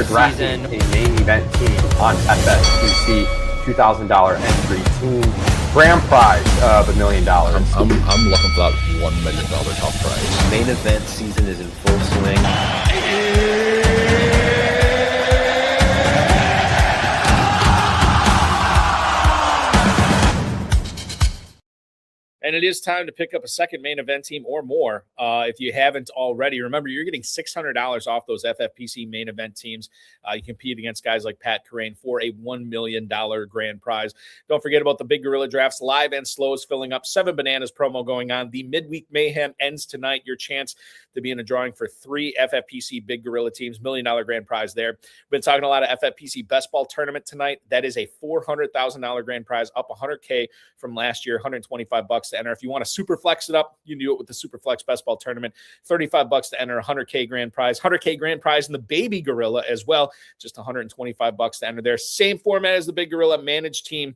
Season. A main event team on FFPC $2,000 entry team. Grand prize of $1 million. I'm looking for that $1 million top prize. Main event season is in full swing. And it is time to pick up a second main event team or more if you haven't already. Remember, you're getting $600 off those FFPC main event teams. You compete against guys like Pat Kerrane for a $1 million grand prize. Don't forget about the Big Gorilla Drafts live and slows filling up. 7 Bananas promo going on. The Midweek Mayhem ends tonight. Your chance to be in a drawing for 3 FFPC Big Gorilla teams. $1 million grand prize there. We've been talking a lot of FFPC Best Ball Tournament tonight. That is a $400,000 grand prize, up $100K from last year, $125 to enter. If you want to super flex it up, you can do it with the Super Flex Best Ball Tournament. $35 to enter, $100K grand prize, $100K grand prize in the Baby Gorilla as well. Just $125 to enter there. Same format as the Big Gorilla managed team,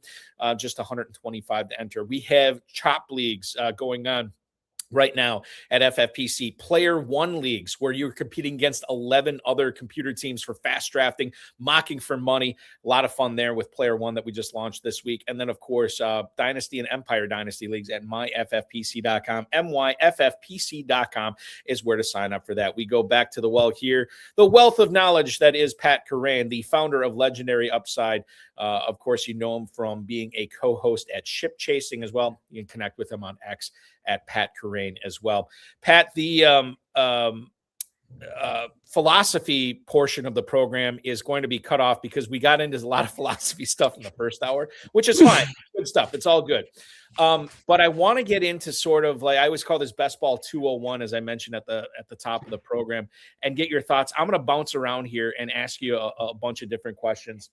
just $125 to enter. We have chop leagues going on right now at FFPC, Player 1 leagues, where you're competing against 11 other computer teams for fast drafting, mocking for money. A lot of fun there with Player 1 that we just launched this week. And then, of course, Dynasty and Empire Dynasty leagues at myffpc.com. myffpc.com is where to sign up for that. We go back to the well here, the wealth of knowledge that is Pat Kerrane, the founder of Legendary Upside. Of course, you know him from being a co-host at Ship Chasing as well. You can connect with him on X at Pat Kerrane as well. Pat, the philosophy portion of the program is going to be cut off because we got into a lot of philosophy stuff in the first hour, which is fine. Good stuff. It's all good. But I want to get into sort of like, I always call this Best Ball 201, as I mentioned at the top of the program, and get your thoughts. I'm going to bounce around here and ask you a bunch of different questions.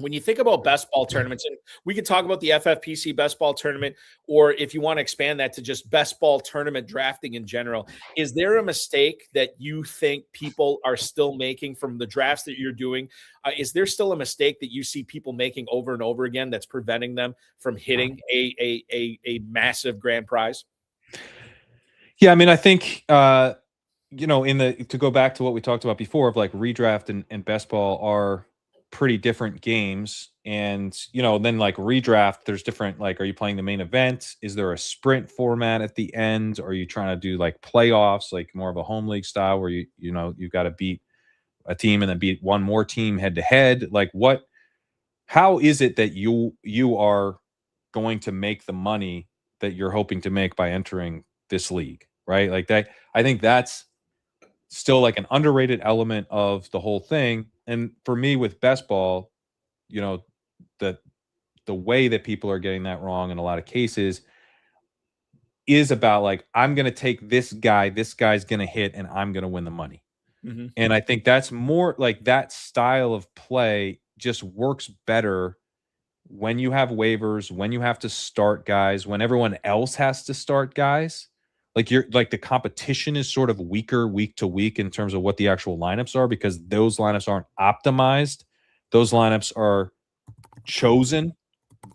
When you think about best ball tournaments, and we can talk about the FFPC Best Ball Tournament, or if you want to expand that to just best ball tournament drafting in general, is there a mistake that you think people are still making from the drafts that you're doing? Is there still a mistake that you see people making over and over again that's preventing them from hitting a massive grand prize? Yeah, I mean, I think to go back to what we talked about before of like redraft and best ball are pretty different games. And, then like redraft, there's different, like, are you playing the main event? Is there a sprint format at the end? Or are you trying to do like playoffs, like more of a home league style where you've got to beat a team and then beat one more team head to head? Like how is it that you are going to make the money that you're hoping to make by entering this league, right? Like that, I think that's still like an underrated element of the whole thing. And for me with best ball, the way that people are getting that wrong in a lot of cases, is about like, I'm going to take this guy's going to hit, and I'm going to win the money. Mm-hmm. And I think that's more like that style of play just works better when you have waivers, when you have to start guys, when everyone else has to start guys. Like the competition is sort of weaker week to week in terms of what the actual lineups are, because those lineups aren't optimized. Those lineups are chosen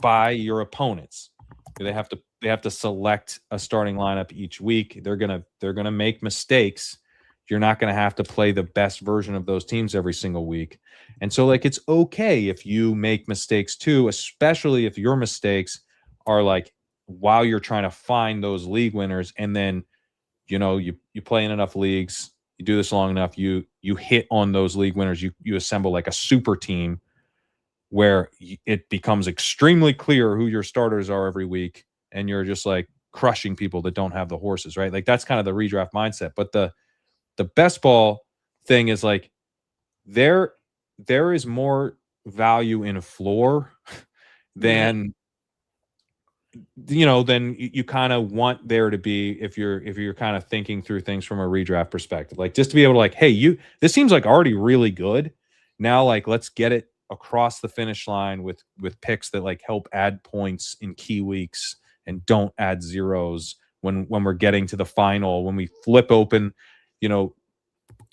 by your opponents. They have to select a starting lineup each week. They're gonna make mistakes. You're not gonna have to play the best version of those teams every single week. And so like it's okay if you make mistakes too, especially if your mistakes are like while you're trying to find those league winners, and then you play in enough leagues, you do this long enough, you hit on those league winners, you assemble like a super team where it becomes extremely clear who your starters are every week, and you're just like crushing people that don't have the horses, right? Like that's kind of the redraft mindset. But the best ball thing is like there is more value in floor than than you kind of want there to be if you're kind of thinking through things from a redraft perspective. Like just to be able to like, hey, this seems like already really good. Now like let's get it across the finish line with picks that like help add points in key weeks and don't add zeros when we're getting to the final, when we flip open.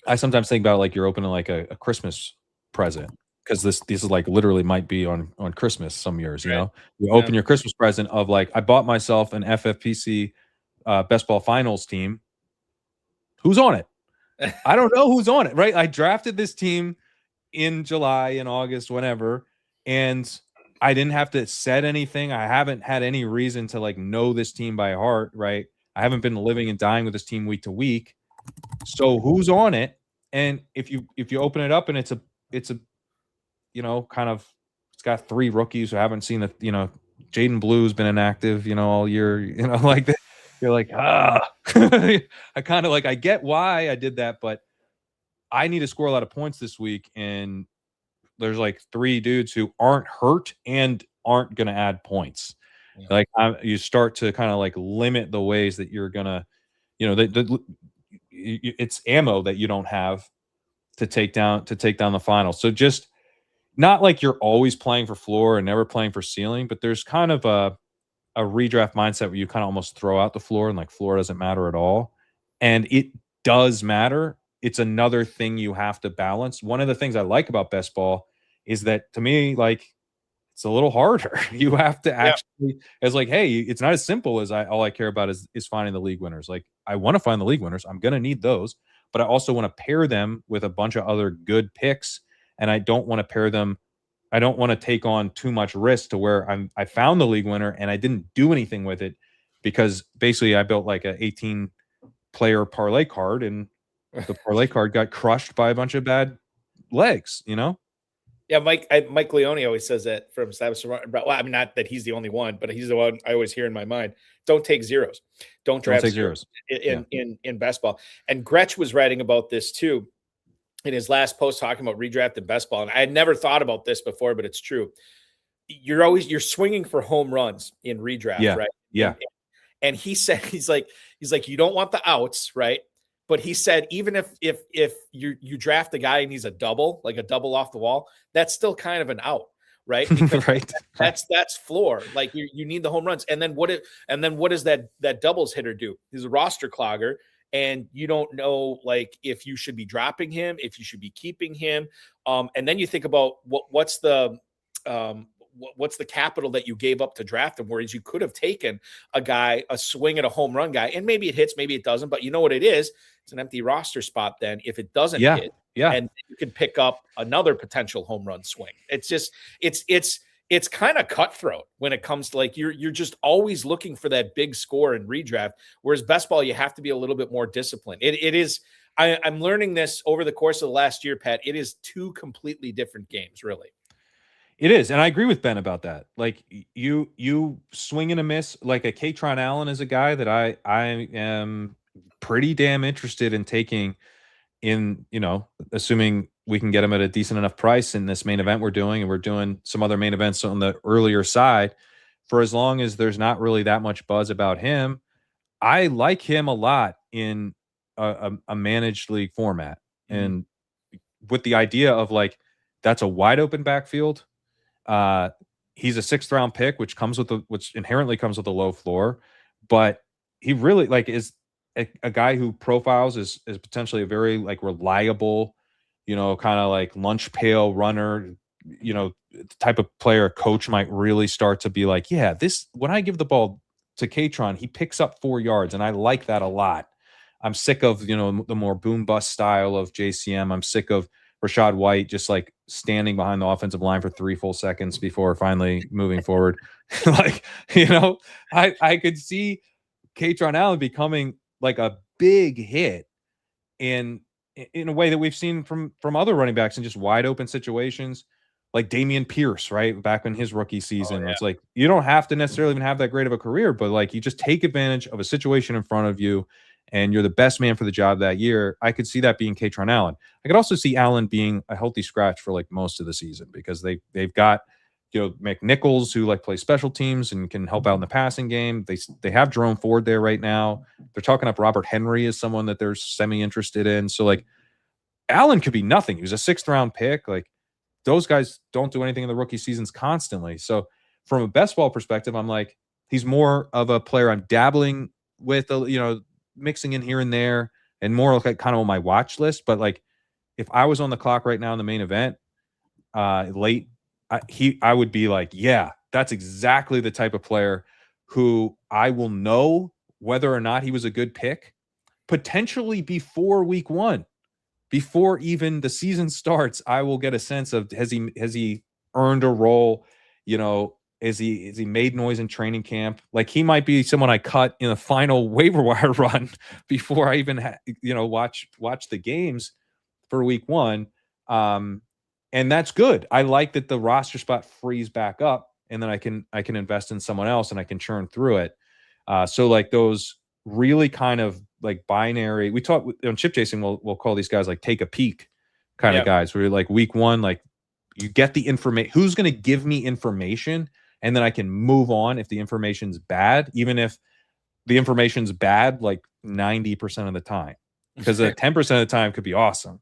I sometimes think about like you're opening like a Christmas present, because this is like literally might be on Christmas some years. You open your Christmas present of like, I bought myself an FFPC Best Ball Finals team. Who's on it? I don't know who's on it, right? I drafted this team in July, in August, whenever, and I didn't have to set anything. I haven't had any reason to like know this team by heart, right? I haven't been living and dying with this team week to week. So who's on it? And if you open it up and it's a kind of, it's got 3 rookies who haven't seen Jaden Blue's been inactive, all year, like that. You're like, I kind of like, I get why I did that, but I need to score a lot of points this week. And there's like 3 dudes who aren't hurt and aren't going to add points. Yeah. Like you start to kind of like limit the ways that you're going to, it's ammo that you don't have to take down the final. So just not like you're always playing for floor and never playing for ceiling, but there's kind of a redraft mindset where you kind of almost throw out the floor and like floor doesn't matter at all. And it does matter. It's another thing you have to balance. One of the things I like about best ball is that, to me, like, it's a little harder. You have to actually, it's like, hey, it's not as simple as all I care about is finding the league winners. Like, I want to find the league winners. I'm going to need those, but I also want to pair them with a bunch of other good picks. And I don't want to pair them. I don't want to take on too much risk to where I found the league winner and I didn't do anything with it, because basically I built like a 18 player parlay card, and the parlay card got crushed by a bunch of bad legs, Yeah, Mike Leone always says that from Savage. Well, I mean, not that he's the only one, but he's the one I always hear in my mind. Don't take zeros. Don't draft zeros in best ball. And Gretsch was writing about this too in his last post, talking about redraft and best ball. And I had never thought about this before, but it's true. You're swinging for home runs in redraft, right? Yeah. And he said, he's like, you don't want the outs, right? But he said, even if you draft a guy and he's a double, like a double off the wall, that's still kind of an out, right? Because that's floor. Like you need the home runs. And then what does that doubles hitter do? He's a roster clogger, and you don't know like if you should be dropping him, if you should be keeping him. And then you think about what's the capital that you gave up to draft him, whereas you could have taken a swing at a home run guy, and maybe it hits, maybe it doesn't, but you know what it is? It's an empty roster spot then if it doesn't hit. Yeah. And you can pick up another potential home run swing. It's just, it's kind of cutthroat when it comes to like, you're just always looking for that big score in redraft, whereas best ball, you have to be a little bit more disciplined. It is, I'm learning this over the course of the last year, Pat. It is 2 completely different games, really. It is, and I agree with Ben about that. Like you swing and a miss. Like a Kerrane Allen is a guy that I am pretty damn interested in taking in, assuming we can get him at a decent enough price in this main event we're doing, and we're doing some other main events on the earlier side. For as long as there's not really that much buzz about him, I like him a lot in a managed league format, and with the idea of like that's a wide open backfield. He's a 6th round pick, which inherently comes with a low floor, but he really like is a guy who profiles is potentially a very like reliable, kind of like lunch pail runner, the type of player a coach might really start to be like, yeah, this when I give the ball to Kerrane, he picks up 4 yards, and I like that a lot. I'm sick of the more boom bust style of JCM. I'm sick of Rashad White just like standing behind the offensive line for 3 full seconds before finally moving forward. Like, I could see Kerrane Allen becoming like a big hit in a way that we've seen from other running backs in just wide open situations, like Dameon Pierce, right? Back in his rookie season. It's like you don't have to necessarily even have that great of a career, but like you just take advantage of a situation in front of you and you're the best man for the job that year. I could see that being Kerrane Allen. I could also see Allen being a healthy scratch for like most of the season because they've got McNichols who like plays special teams and can help out in the passing game. They have Jerome Ford there right now. They're talking up Robert Henry as someone that they're semi-interested in. So like Allen could be nothing. He was a 6th round pick. Like those guys don't do anything in the rookie seasons constantly. So from a best ball perspective, I'm like, he's more of a player I'm dabbling with, mixing in here and there, and more like kind of on my watch list. But like, if I was on the clock right now in the main event, late, I would be like, yeah, that's exactly the type of player who I will know whether or not he was a good pick, potentially before week 1, before even the season starts. I will get a sense of has he earned a role, Is he made noise in training camp? Like he might be someone I cut in the final waiver wire run before I even watch the games for week 1. And that's good. I like that the roster spot frees back up, and then I can invest in someone else and I can churn through it. So like those really kind of like binary. We talk on chip chasing. We'll call these guys like take a peek kind of guys. Where you're like week 1, like you get the information. Who's going to give me information? And then I can move on if the information's bad, even if the information's bad, like 90% of the time, because 10% of the time could be awesome.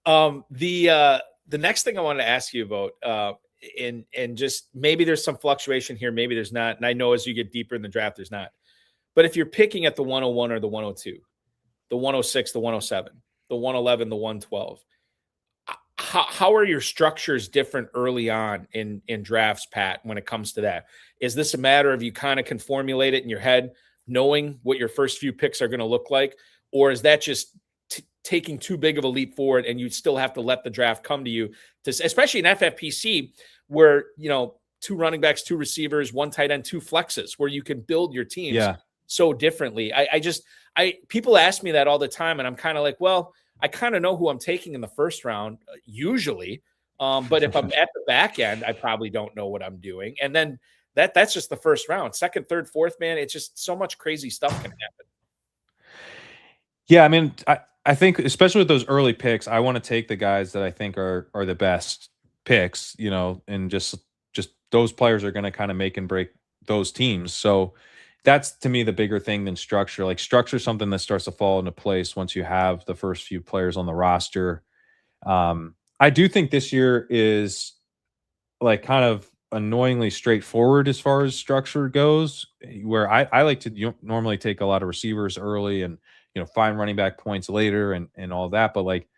The next thing I wanted to ask you about, and just maybe there's some fluctuation here, maybe there's not. And I know as you get deeper in the draft, there's not. But if you're picking at the 101 or the 102, the 106, the 107, the 111, the 112, how are your structures different early on in drafts, Pat, when it comes to that? Is this a matter of you kind of can formulate it in your head, knowing what your first few picks are going to look like? Or is that just taking too big of a leap forward and you still have to let the draft come to you, especially in FFPC where, 2 running backs, 2 receivers, 1 tight end, 2 flexes, where you can build your teams so differently. People ask me that all the time, and I'm kind of like, well, I kind of know who I'm taking in the first round usually. But if I'm at the back end, I probably don't know what I'm doing. And then that's just the first round. Second, third, fourth, man, it's just so much crazy stuff can happen. Yeah, I mean, I think especially with those early picks, I want to take the guys that I think are the best picks, and just those players are going to kind of make and break those teams. So that's to me the bigger thing than structure. Like structure is something that starts to fall into place once you have the first few players on the roster. I do think this year is like kind of annoyingly straightforward as far as structure goes, where I like to normally take a lot of receivers early and find running back points later and all that, but like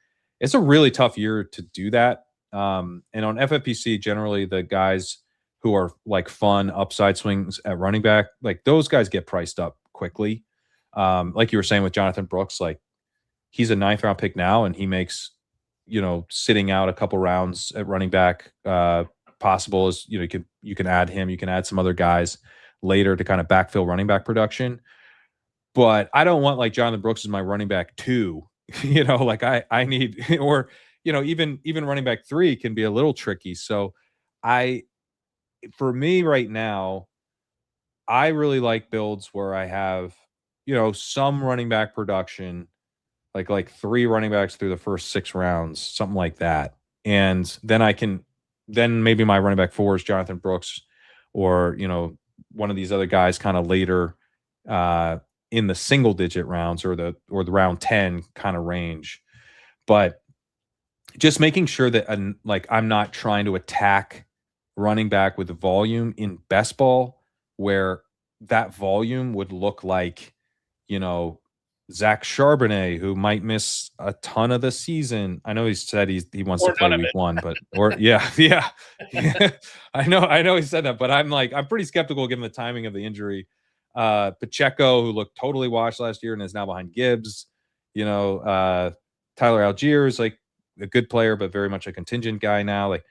it's a really tough year to do that. And on FFPC, generally the guys who are like fun upside swings at running back, like those guys get priced up quickly. Like you were saying with Jonathan Brooks, like he's a 9th round pick now and he makes, sitting out a couple rounds at running back possible as, you can add him, you can add some other guys later to kind of backfill running back production. But I don't want like Jonathan Brooks as my running back 2, like I need, or, even running back 3 can be a little tricky. So for me right now, I really like builds where I have, some running back production, like 3 running backs through the first 6 rounds, something like that. And then maybe my running back 4 is Jonathan Brooks or, one of these other guys kind of later in the single digit rounds or the round 10 kind of range. But just making sure that I'm not trying to attack running back with the volume in best ball, where that volume would look like, Zach Charbonnet, who might miss a ton of the season. I know he said he wants to play week 1, but yeah. I know he said that, but I'm pretty skeptical given the timing of the injury. Pacheco, who looked totally washed last year and is now behind Gibbs. Tyler Algier, like a good player, but very much a contingent guy now. Like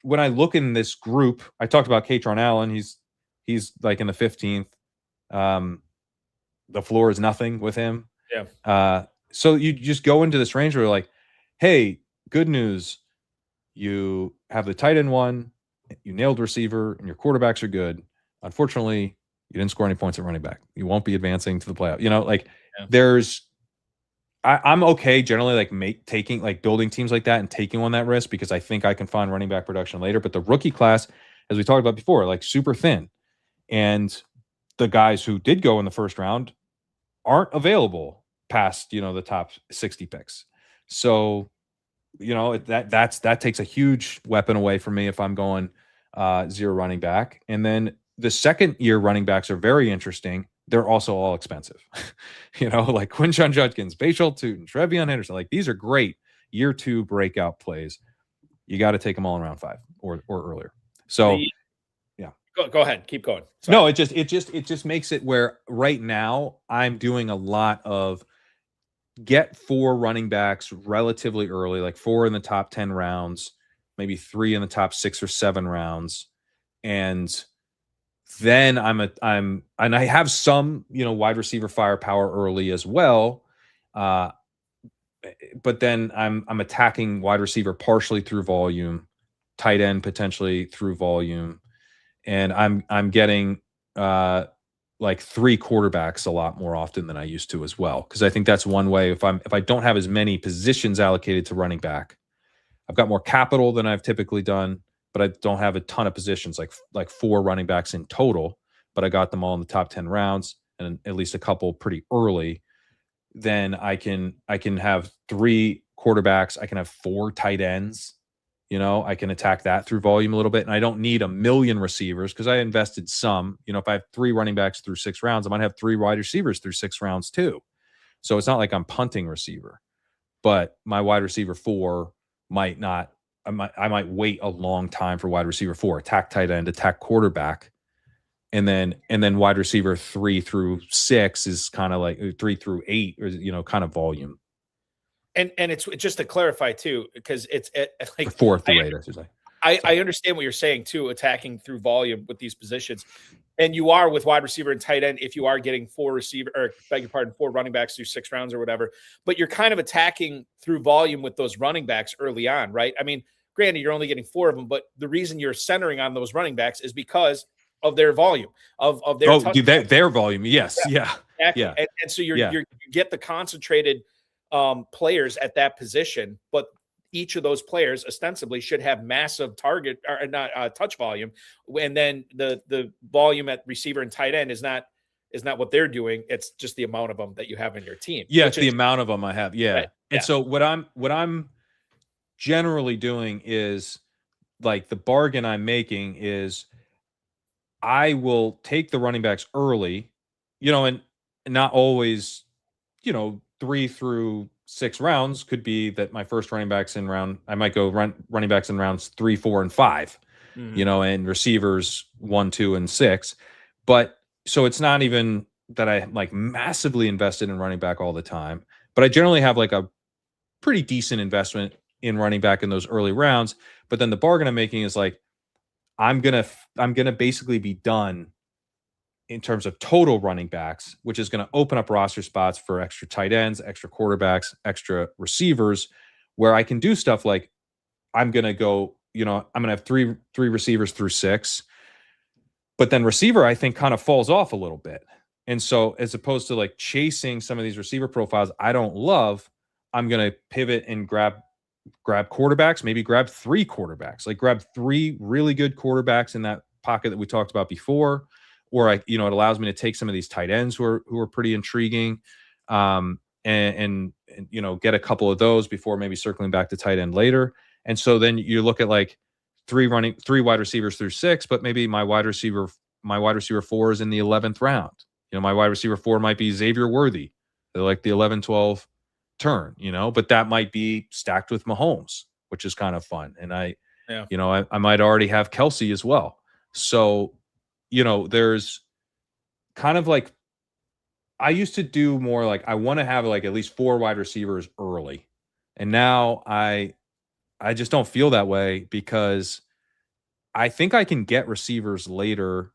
when I look in this group, I talked about Katron Allen. He's like in the 15th. The floor is nothing with him. Yeah. So you just go into this range where you're like, hey, good news. You have the tight end 1, you nailed receiver, and your quarterbacks are good. Unfortunately, you didn't score any points at running back. You won't be advancing to the playoff. I'm okay generally building teams like that and taking on that risk because I think I can find running back production later. But the rookie class, as we talked about before, like super thin. And the guys who did go in the first round aren't available past, the top 60 picks. So, that takes a huge weapon away from me if I'm going 0 running back. And then the second year running backs are very interesting. They're also all expensive, like Quinshon Judkins, Bashal Tootin, Trevion Henderson. Like these are great year 2 breakout plays. You got to take them all in round 5 or earlier. So Go ahead. Keep going. Sorry. No, it just makes it where right now I'm doing a lot of get 4 running backs relatively early, like 4 in the top 10 rounds, maybe 3 in the top 6 or 7 rounds. And then and I have some, wide receiver firepower early as well. But then I'm attacking wide receiver partially through volume, tight end potentially through volume. And I'm getting 3 quarterbacks a lot more often than I used to as well. Because I think that's one way. If I don't have as many positions allocated to running back, I've got more capital than I've typically done, but I don't have a ton of positions, like 4 running backs in total. But I got them all in the top 10 rounds and at least a couple pretty early. Then I can have 3 quarterbacks. I can have 4 tight ends. I can attack that through volume a little bit. And I don't need a million receivers because I invested some. If I have 3 running backs through 6 rounds, I might have 3 wide receivers through 6 rounds too. So it's not like I'm punting receiver. But my wide receiver 4 might not. I might wait a long time for wide receiver 4, attack tight end, attack quarterback. And then wide receiver 3 through 6 is kind of like 3 through 8 or, kind of volume. And it's just to clarify too, because it's like 4 through 8, I should say. I understand what you're saying too, attacking through volume with these positions. And you are with wide receiver and tight end if you are getting 4 running backs through 6 rounds or whatever. But you're kind of attacking through volume with those running backs early on, right? I mean, granted, you're only getting 4 of them, but the reason you're centering on those running backs is because of their volume, of their their volume. Yes. Yeah. Exactly. Yeah. And so you get the concentrated players at that position, but each of those players ostensibly should have massive target or not touch volume. And then the volume at receiver and tight end is not what they're doing. It's just the amount of them that you have in your team. Yeah. It's the amount of them I have. Yeah. Right. And so what I'm generally doing is like the bargain I'm making is I will take the running backs early, and not always, 3 through 6 rounds could be that my first running backs in round, I might go running backs in rounds 3, 4, and 5, and receivers 1, 2, and 6. But so it's not even that I like massively invested in running back all the time, but I generally have like a pretty decent investment in running back in those early rounds. But then the bargain I'm making is like, I'm gonna basically be done in terms of total running backs, which is going to open up roster spots for extra tight ends, extra quarterbacks, extra receivers, where I can do stuff like I'm going to go, I'm going to have three receivers through 6, but then receiver, I think, kind of falls off a little bit. And so as opposed to like chasing some of these receiver profiles I don't love, I'm going to pivot and grab quarterbacks, maybe grab 3 quarterbacks, like grab 3 really good quarterbacks in that pocket that we talked about before, or it allows me to take some of these tight ends who are pretty intriguing, and get a couple of those before maybe circling back to tight end later. And so then you look at like three wide receivers through 6, but maybe my wide receiver 4 is in the 11th round. My wide receiver 4 might be Xavier Worthy. They're like the 11-12 turn, but that might be stacked with Mahomes, which is kind of fun. And I might already have Kelsey as well. So, there's kind of like, I used to do more like, I want to have like at least 4 wide receivers early. And now I just don't feel that way, because I think I can get receivers later,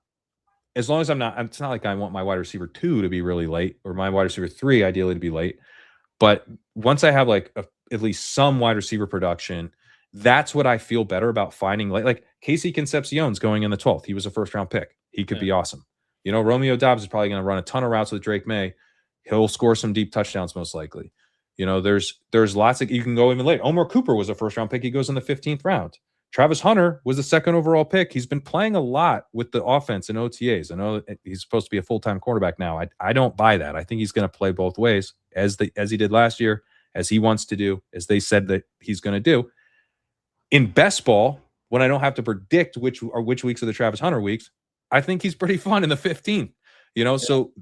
as long as it's not like I want my wide receiver 2 to be really late, or my wide receiver 3 ideally to be late. But once I have like at least some wide receiver production, that's what I feel better about finding. Like Casey Concepcion's going in the 12th. He was a first round pick. He could be awesome. Romeo Dobbs is probably going to run a ton of routes with Drake May. He'll score some deep touchdowns most likely. There's lots of, you can go even late. Omar Cooper was a first round pick. He goes in the 15th round. Travis Hunter was the 2nd overall pick. He's been playing a lot with the offense and OTAs. I know he's supposed to be a full-time quarterback now. I don't buy that. I think he's going to play both ways, as he did last year, as he wants to do, as they said that he's going to do. In best ball, when I don't have to predict which weeks are the Travis Hunter weeks, I think he's pretty fun in the 15th. So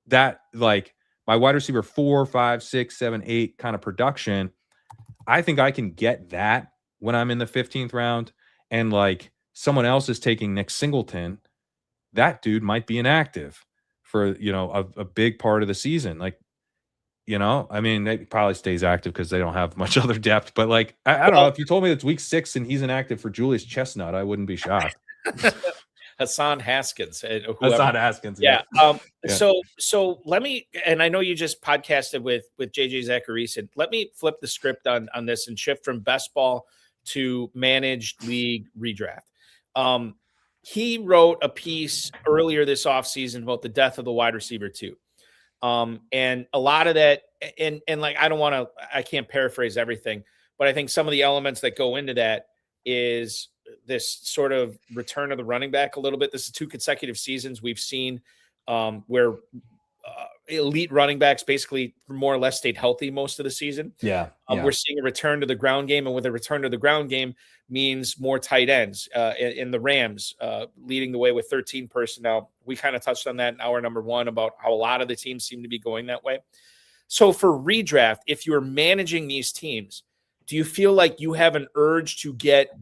that, like, my wide receiver 4, 5, 6, 7, 8 kind of production, I think I can get that when I'm in the 15th round. And like someone else is taking Nick Singleton, that dude might be inactive for, a big part of the season. Like, he probably stays active because they don't have much other depth. But like, I don't know. If you told me it's week 6 and he's inactive for Julius Chestnut, I wouldn't be shocked. Hassan Haskins. Hassan Haskins. Yeah. So let me, and I know you just podcasted with JJ Zachariason. Let me flip the script on this and shift from best ball to managed league redraft. He wrote a piece earlier this offseason about the death of the wide receiver 2. And a lot of that, and like, I can't paraphrase everything, but I think some of the elements that go into that is this sort of return of the running back a little bit. This is 2 consecutive seasons we've seen where elite running backs basically more or less stayed healthy most of the season. We're seeing a return to the ground game, and with a return to the ground game means more tight ends in the Rams leading the way with 13 personnel. We kind of touched on that in hour number 1 about how a lot of the teams seem to be going that way. So for redraft, if you're managing these teams, do you feel like you have an urge to get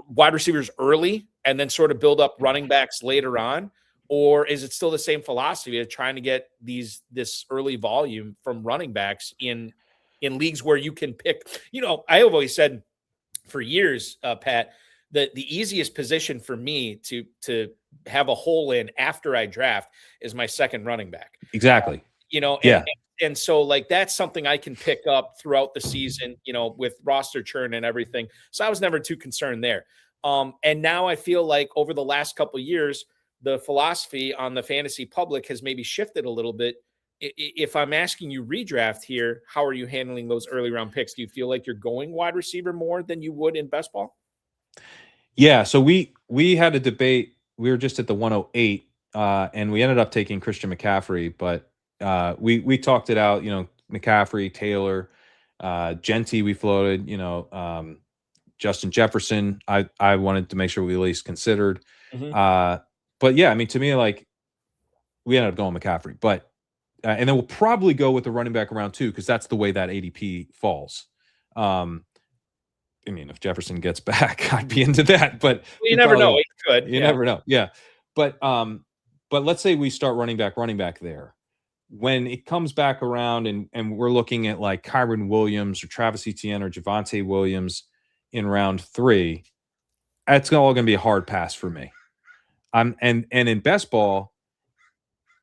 wide receivers early and then sort of build up running backs later on? Or is it still the same philosophy of trying to get this early volume from running backs in leagues where you can pick? I have always said for years, Pat, that the easiest position for me to have a hole in after I draft is my second running back. Exactly. And so like that's something I can pick up throughout the season, with roster churn and everything. So I was never too concerned there. And now I feel like over the last couple of years, the philosophy on the fantasy public has maybe shifted a little bit. If I'm asking you redraft here, how are you handling those early round picks? Do you feel like you're going wide receiver more than you would in best ball? Yeah. So we had a debate. We were just at the 108 and we ended up taking Christian McCaffrey, but we talked it out, McCaffrey, Taylor, Genty, we floated, Justin Jefferson. I wanted to make sure we at least considered. But yeah, to me, like we ended up going McCaffrey, but and then we'll probably go with the running back around 2 because that's the way that ADP falls. If Jefferson gets back, I'd be into that. But you never know. He could. You never know. Yeah, but let's say we start running back there. When it comes back around and we're looking at like Kyron Williams or Travis Etienne or Javonte Williams in round 3, it's all going to be a hard pass for me. And in best ball,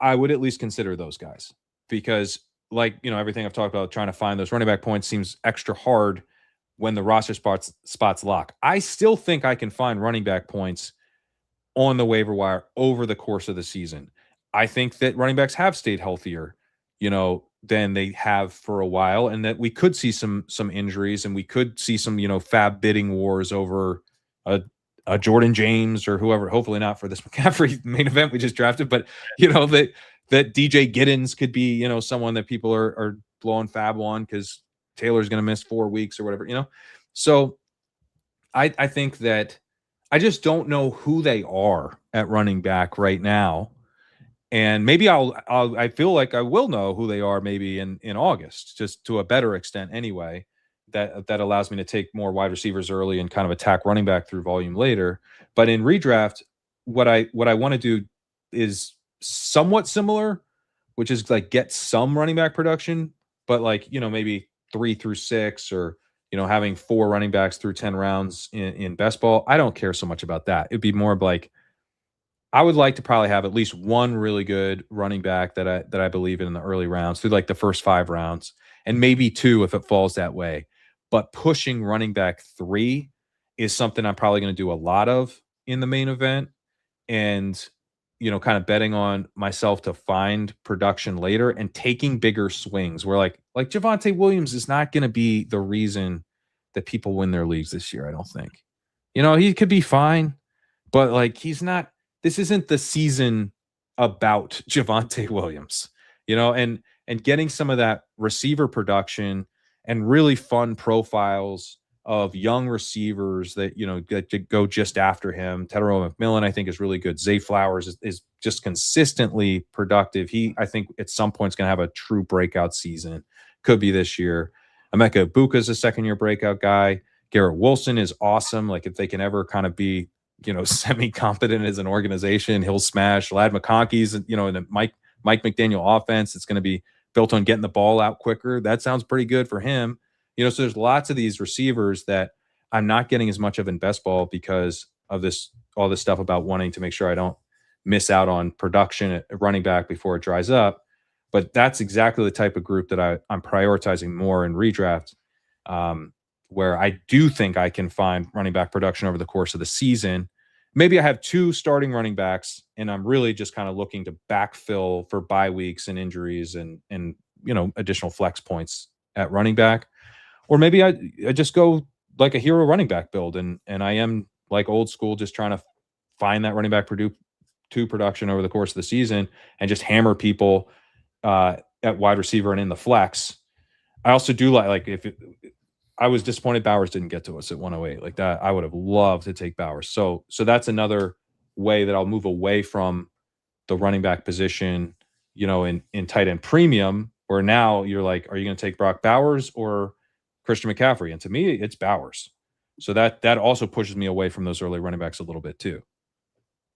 I would at least consider those guys because everything I've talked about, trying to find those running back points seems extra hard when the roster spots lock. I still think I can find running back points on the waiver wire over the course of the season. I think that running backs have stayed healthier, than they have for a while, and that we could see some injuries and we could see some, fab bidding wars over a Jordan James or whoever, hopefully not for this McCaffrey main event we just drafted, but that DJ Giddens could be, someone that people are blowing fab on because Taylor's going to miss 4 weeks or whatever, So I think that I just don't know who they are at running back right now. And maybe I feel like I will know who they are maybe in August, just to a better extent anyway. That allows me to take more wide receivers early and kind of attack running back through volume later. But in redraft, what I want to do is somewhat similar, which is like get some running back production, but maybe 3 through 6 or having 4 running backs through 10 rounds in best ball. I don't care so much about that. It'd be more of like I would like to probably have at least one really good running back that I believe in the early rounds through like the first 5 rounds, and maybe 2 if it falls that way. But pushing running back 3 is something I'm probably going to do a lot of in the main event, and kind of betting on myself to find production later and taking bigger swings where like Javonte Williams is not going to be the reason that people win their leagues this year. I don't think, he could be fine, but he's not. This isn't the season about Javonte Williams, and getting some of that receiver production and really fun profiles of young receivers that, get to go just after him. Tedero McMillan, I think, is really good. Zay Flowers is just consistently productive. I think at some point is going to have a true breakout season. Could be this year. Emeka Ibuka is a second-year breakout guy. Garrett Wilson is awesome. If they can ever kind of be, semi-competent as an organization, he'll smash. Ladd McConkey's, in a Mike McDaniel offense, it's going to be built on getting the ball out quicker. That sounds pretty good for him. So there's lots of these receivers that I'm not getting as much of in best ball because of all this stuff about wanting to make sure I don't miss out on production at running back before it dries up. But that's exactly the type of group that I'm prioritizing more in redraft, where I do think I can find running back production over the course of the season. Maybe I have 2 starting running backs, and I'm really just kind of looking to backfill for bye weeks and injuries and additional flex points at running back. Or maybe I just go like a hero running back build, and I am like old school, just trying to find that running back production over the course of the season and just hammer people at wide receiver and in the flex. I also do I was disappointed Bowers didn't get to us at 108 like that. I would have loved to take Bowers. So that's another way that I'll move away from the running back position, in tight end premium, where now you're like, are you going to take Brock Bowers or Christian McCaffrey? And to me, it's Bowers. So that also pushes me away from those early running backs a little bit too.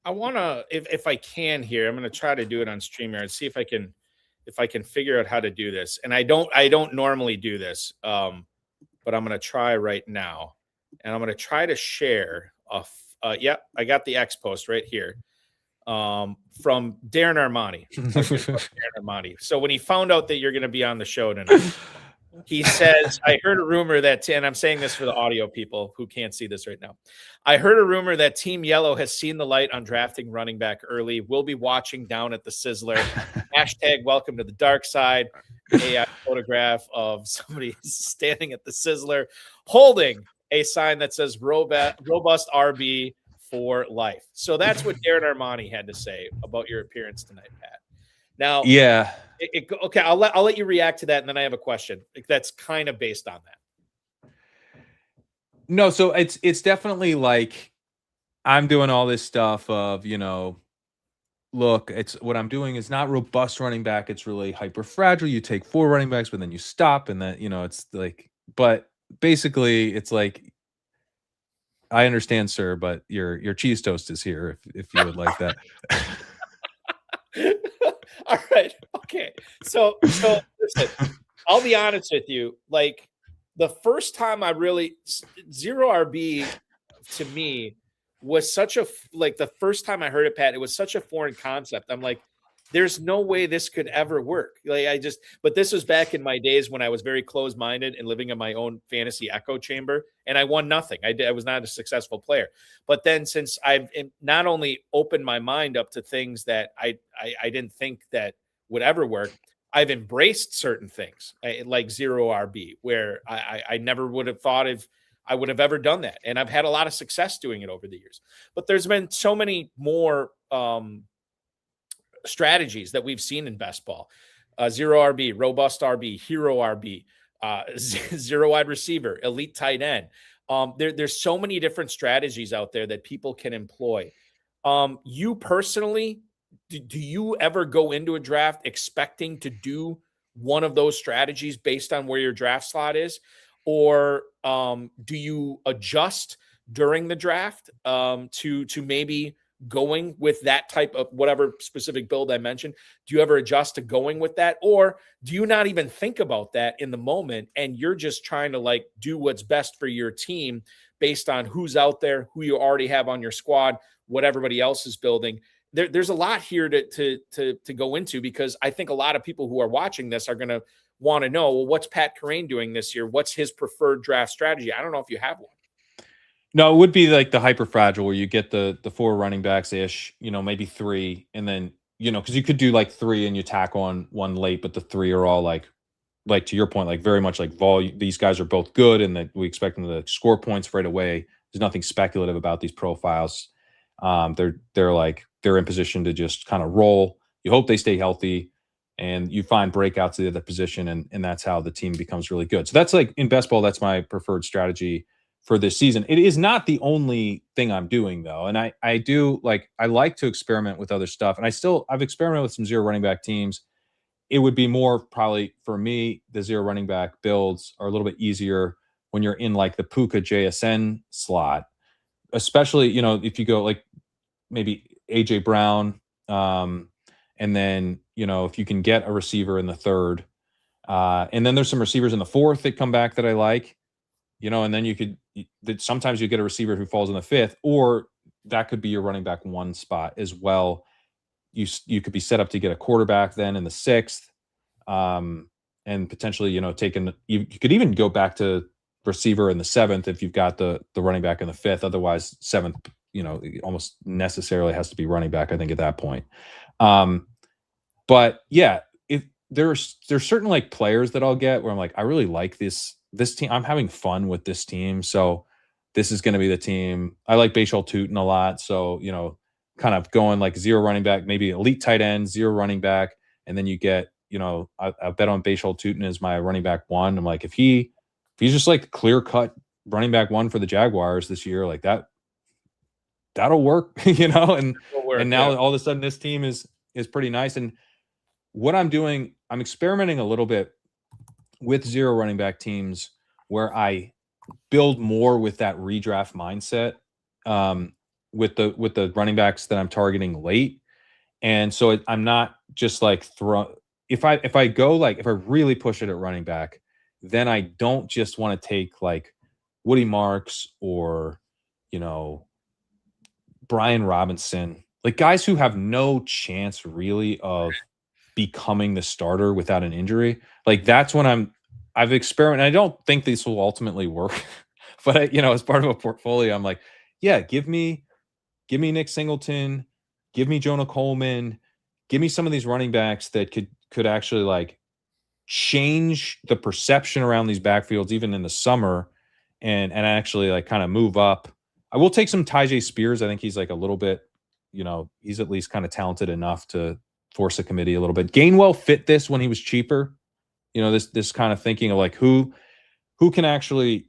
I want to, if I can here, I'm going to try to do it on StreamYard, see if I can figure out how to do this. And I don't normally do this. But I'm going to try right now, and I'm going to try to share I got the X post right here from Darren Armani. Darren Armani. So when he found out that you're going to be on the show tonight, he says, I heard a rumor that, and I'm saying this for the audio people who can't see this right now. I heard a rumor that Team Yellow has seen the light on drafting running back early. We'll be watching down at the Sizzler. #, welcome to the dark side. AI photograph of somebody standing at the Sizzler holding a sign that says robust RB for life. So that's what Darren Armani had to say about your appearance tonight, Pat. Now, yeah. Okay, I'll let you react to that, and then I have a question that's kind of based on that. No, so it's definitely like I'm doing all this stuff of, look, it's what I'm doing is not robust running back. It's really hyper fragile. You take 4 running backs, but then you stop, and then it's like. But basically, it's like, I understand, sir, but your cheese toast is here if you would like that. All right. Okay. So listen, I'll be honest with you. Like the first time I really zero RB to me was such a the first time I heard it, Pat, it was such a foreign concept. I'm like, there's no way this could ever work. But this was back in my days when I was very closed-minded and living in my own fantasy echo chamber, and I won nothing. I was not a successful player. But then since I've not only opened my mind up to things that I didn't think that would ever work, I've embraced certain things like zero RB, where I never would have thought of I would have ever done that. And I've had a lot of success doing it over the years. But there's been so many more strategies that we've seen in best ball. Zero RB, robust RB, hero RB, zero wide receiver, elite tight end. There's so many different strategies out there that people can employ. You personally, do you ever go into a draft expecting to do one of those strategies based on where your draft slot is? Or do you adjust during the draft to maybe going with that type of whatever specific build I mentioned? Do you ever adjust to going with that? Or do you not even think about that in the moment and you're just trying to like do what's best for your team based on who's out there, who you already have on your squad, what everybody else is building? There's a lot here to go into, because I think a lot of people who are watching this are going to want to know, well, what's Pat Kerrane doing this year? What's his preferred draft strategy? I don't know if you have one. No, it would be like the hyper fragile where you get the 4 running backs ish, maybe 3, and then because you could do like 3 and you tack on 1 late, but the 3 are all like to your point, like very much like volume. These guys are both good, and that we expect them to score points right away. There's nothing speculative about these profiles. They're in position to just kind of roll. You hope they stay healthy, and you find breakouts at the other position, and that's how the team becomes really good. So that's like in best ball, that's my preferred strategy for this season. It is not the only thing I'm doing though. And I do I like to experiment with other stuff. And I've experimented with some zero running back teams. It would be more probably for me, the zero running back builds are a little bit easier when you're in like the Puka JSN slot, especially, if you go like maybe AJ Brown. And then, if you can get a receiver in the 3rd, and then there's some receivers in the 4th that come back that I like, and then sometimes you get a receiver who falls in the 5th, or that could be your running back 1 spot as well. You could be set up to get a quarterback then in the 6th, and potentially, you could even go back to receiver in the 7th if you've got the running back in the 5th. Otherwise, 7th, almost necessarily has to be running back, I think, at that point. But yeah, if there's certain like players that I'll get where I'm like, I really like this team. I'm having fun with this team. So this is going to be the team. I like Bashal Tootin a lot. So, kind of going like zero running back, maybe elite tight end, zero running back. And then you get, I bet on Bashal Tootin as my running back 1. I'm like, if he's just like clear cut running back 1 for the Jaguars this year, like that'll work, and now all of a sudden this team is pretty nice. And what I'm doing, I'm experimenting a little bit with zero running back teams where I build more with that redraft mindset, with the running backs that I'm targeting late. And so I'm not just like if I really push it at running back, then I don't just want to take like Woody Marks or, Brian Robinson, like guys who have no chance really of becoming the starter without an injury. Like that's when I've experimented. I don't think this will ultimately work, but as part of a portfolio, I'm like, yeah, give me Nick Singleton, give me Jonah Coleman, give me some of these running backs that could actually like change the perception around these backfields even in the summer, and actually like kind of move up. I will take some Tyjae Spears. I think he's like a little bit, he's at least kind of talented enough to force a committee a little bit. Gainwell fit this when he was cheaper. This kind of thinking of like who can actually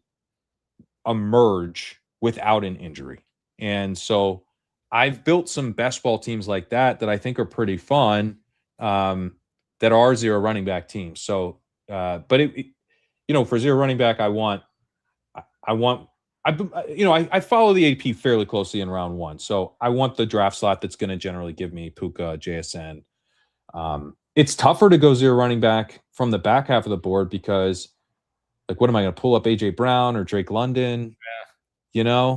emerge without an injury. And so I've built some best ball teams like that I think are pretty fun, that are zero running back teams. So, but for zero running back, I follow the AP fairly closely in round 1. So I want the draft slot that's going to generally give me Puka, JSN. It's tougher to go zero running back from the back half of the board because, like, what am I going to pull up AJ Brown or Drake London? Yeah.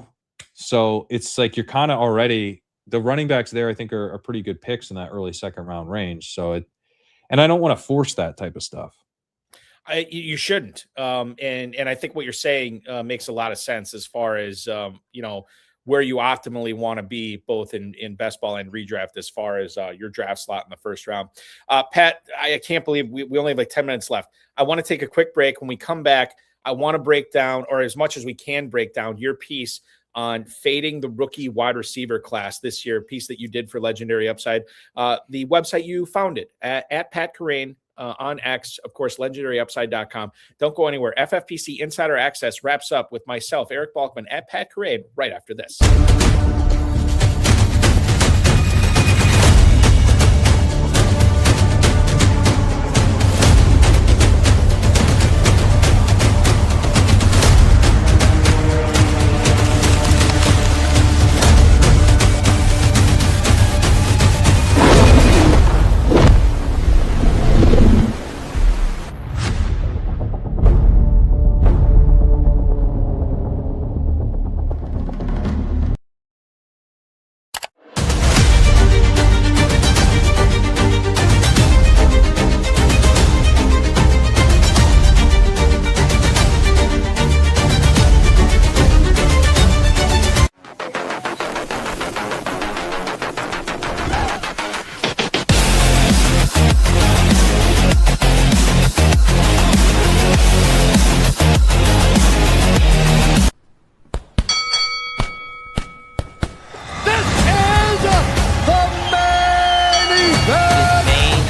So it's like you're kind of already the running backs there. I think are pretty good picks in that early 2nd round range. So and I don't want to force that type of stuff. You shouldn't. And I think what you're saying makes a lot of sense as far as where you optimally want to be both in best ball and redraft as far as your draft slot in the 1st round. Pat, I can't believe we only have like 10 minutes left. I want to take a quick break. When we come back, I want to break down, or as much as we can break down, your piece on fading the rookie wide receiver class this year, a piece that you did for Legendary Upside. The website you founded at Pat Kerrane on X, of course, legendaryupside.com. Don't go anywhere. FFPC Insider Access wraps up with myself, Eric Balkman, at Pat Kerrane, right after this.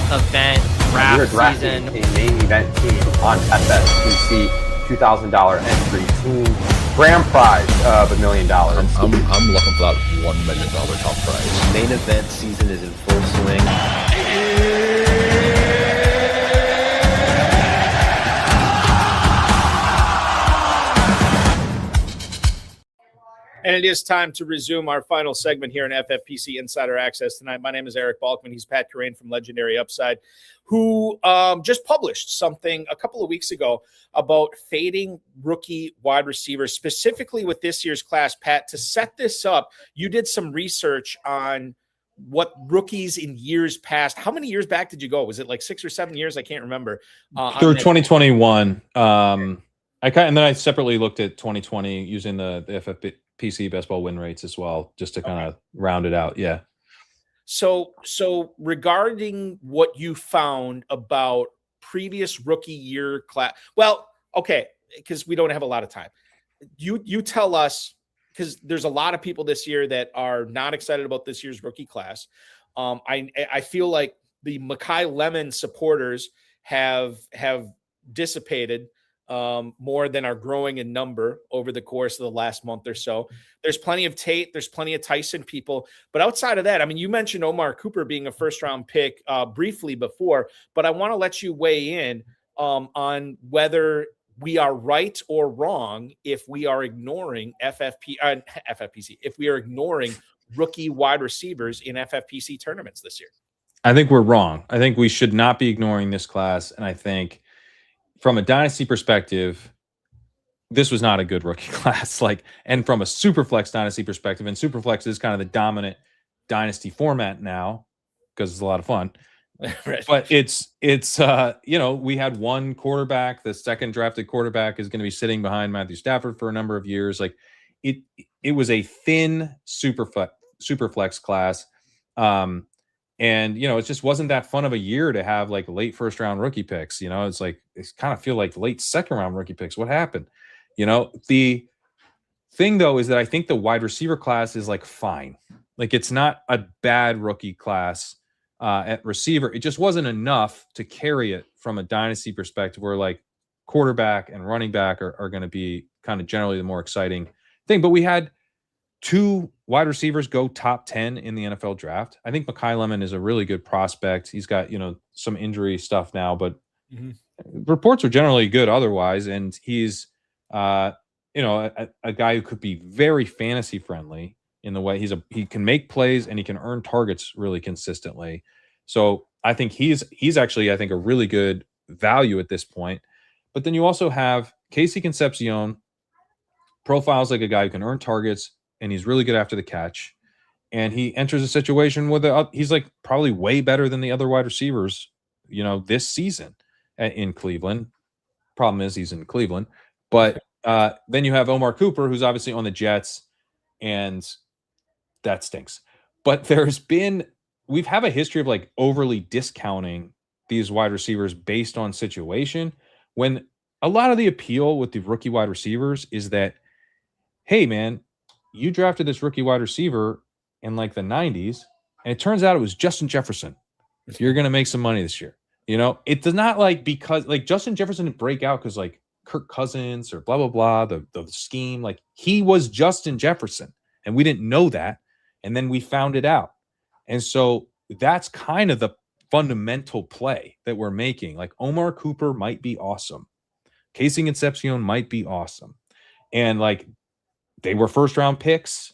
Event draft We're drafting season. a main event team on FFPC $2,000 entry team. Grand prize of $1 million. I'm looking for that $1 million top prize. Main event season is in full swing. And it is time to resume our final segment here in FFPC Insider Access tonight. My name is Eric Balkman. He's Pat Kerrane from Legendary Upside, who just published something a couple of weeks ago about fading rookie wide receivers, specifically with this year's class. Pat, to set this up, you did some research on what rookies in years past. How many years back did you go? Was it like 6 or 7 years? I can't remember. Through 2021. And then I separately looked at 2020 using the FFPC Best Ball win rates as well, just to kind of round it out. Yeah. So regarding what you found about previous rookie year class, well, okay, because we don't have a lot of time. You tell us, because there's a lot of people this year that are not excited about this year's rookie class. I feel like the Makai Lemon supporters have dissipated more than are growing in number over the course of the last month or so. There's plenty of Tate, there's plenty of Tyson people, but outside of that, I mean, you mentioned Omar Cooper being a first-round pick briefly before, but I want to let you weigh in on whether we are right or wrong if we are ignoring FFPC, if we are ignoring rookie wide receivers in FFPC tournaments this year. I think we're wrong. I think we should not be ignoring this class, and I think from a dynasty perspective, this was not a good rookie class. And from a Superflex dynasty perspective, and Superflex is kind of the dominant dynasty format now because it's a lot of fun. Right. But it's we had one quarterback. The second drafted quarterback is going to be sitting behind Matthew Stafford for a number of years. It was a thin Superflex class. And it just wasn't that fun of a year to have like late first round rookie picks. It's kind of feel like late second round rookie picks. What happened? The thing though is that I think the wide receiver class is fine. It's not a bad rookie class at receiver. It just wasn't enough to carry it from a dynasty perspective where quarterback and running back are going to be kind of generally the more exciting thing. But we had 2 wide receivers go top 10 in the NFL draft. I think Makai Lemon is a really good prospect. He's got, some injury stuff now, but reports are generally good otherwise. And he's, a guy who could be very fantasy friendly in the way he can make plays and he can earn targets really consistently. So I think he's actually, I think, a really good value at this point. But then you also have Casey Concepcion, profiles like a guy who can earn targets, and he's really good after the catch. And he enters a situation where he's probably way better than the other wide receivers, this season in Cleveland. Problem is he's in Cleveland. But then you have Omar Cooper, who's obviously on the Jets, and that stinks. But we've have a history of overly discounting these wide receivers based on situation, when a lot of the appeal with the rookie wide receivers is that, hey, man, you drafted this rookie wide receiver in like the 90s, and it turns out it was Justin Jefferson. You're going to make some money this year. You know, it does not like because like Justin Jefferson didn't break out because like Kirk Cousins or blah, blah, blah, the scheme. Like he was Justin Jefferson, and we didn't know that. And then we found it out. And so that's kind of the fundamental play that we're making. Like Omar Cooper might be awesome. Casey Concepcion might be awesome. And like they were first round picks.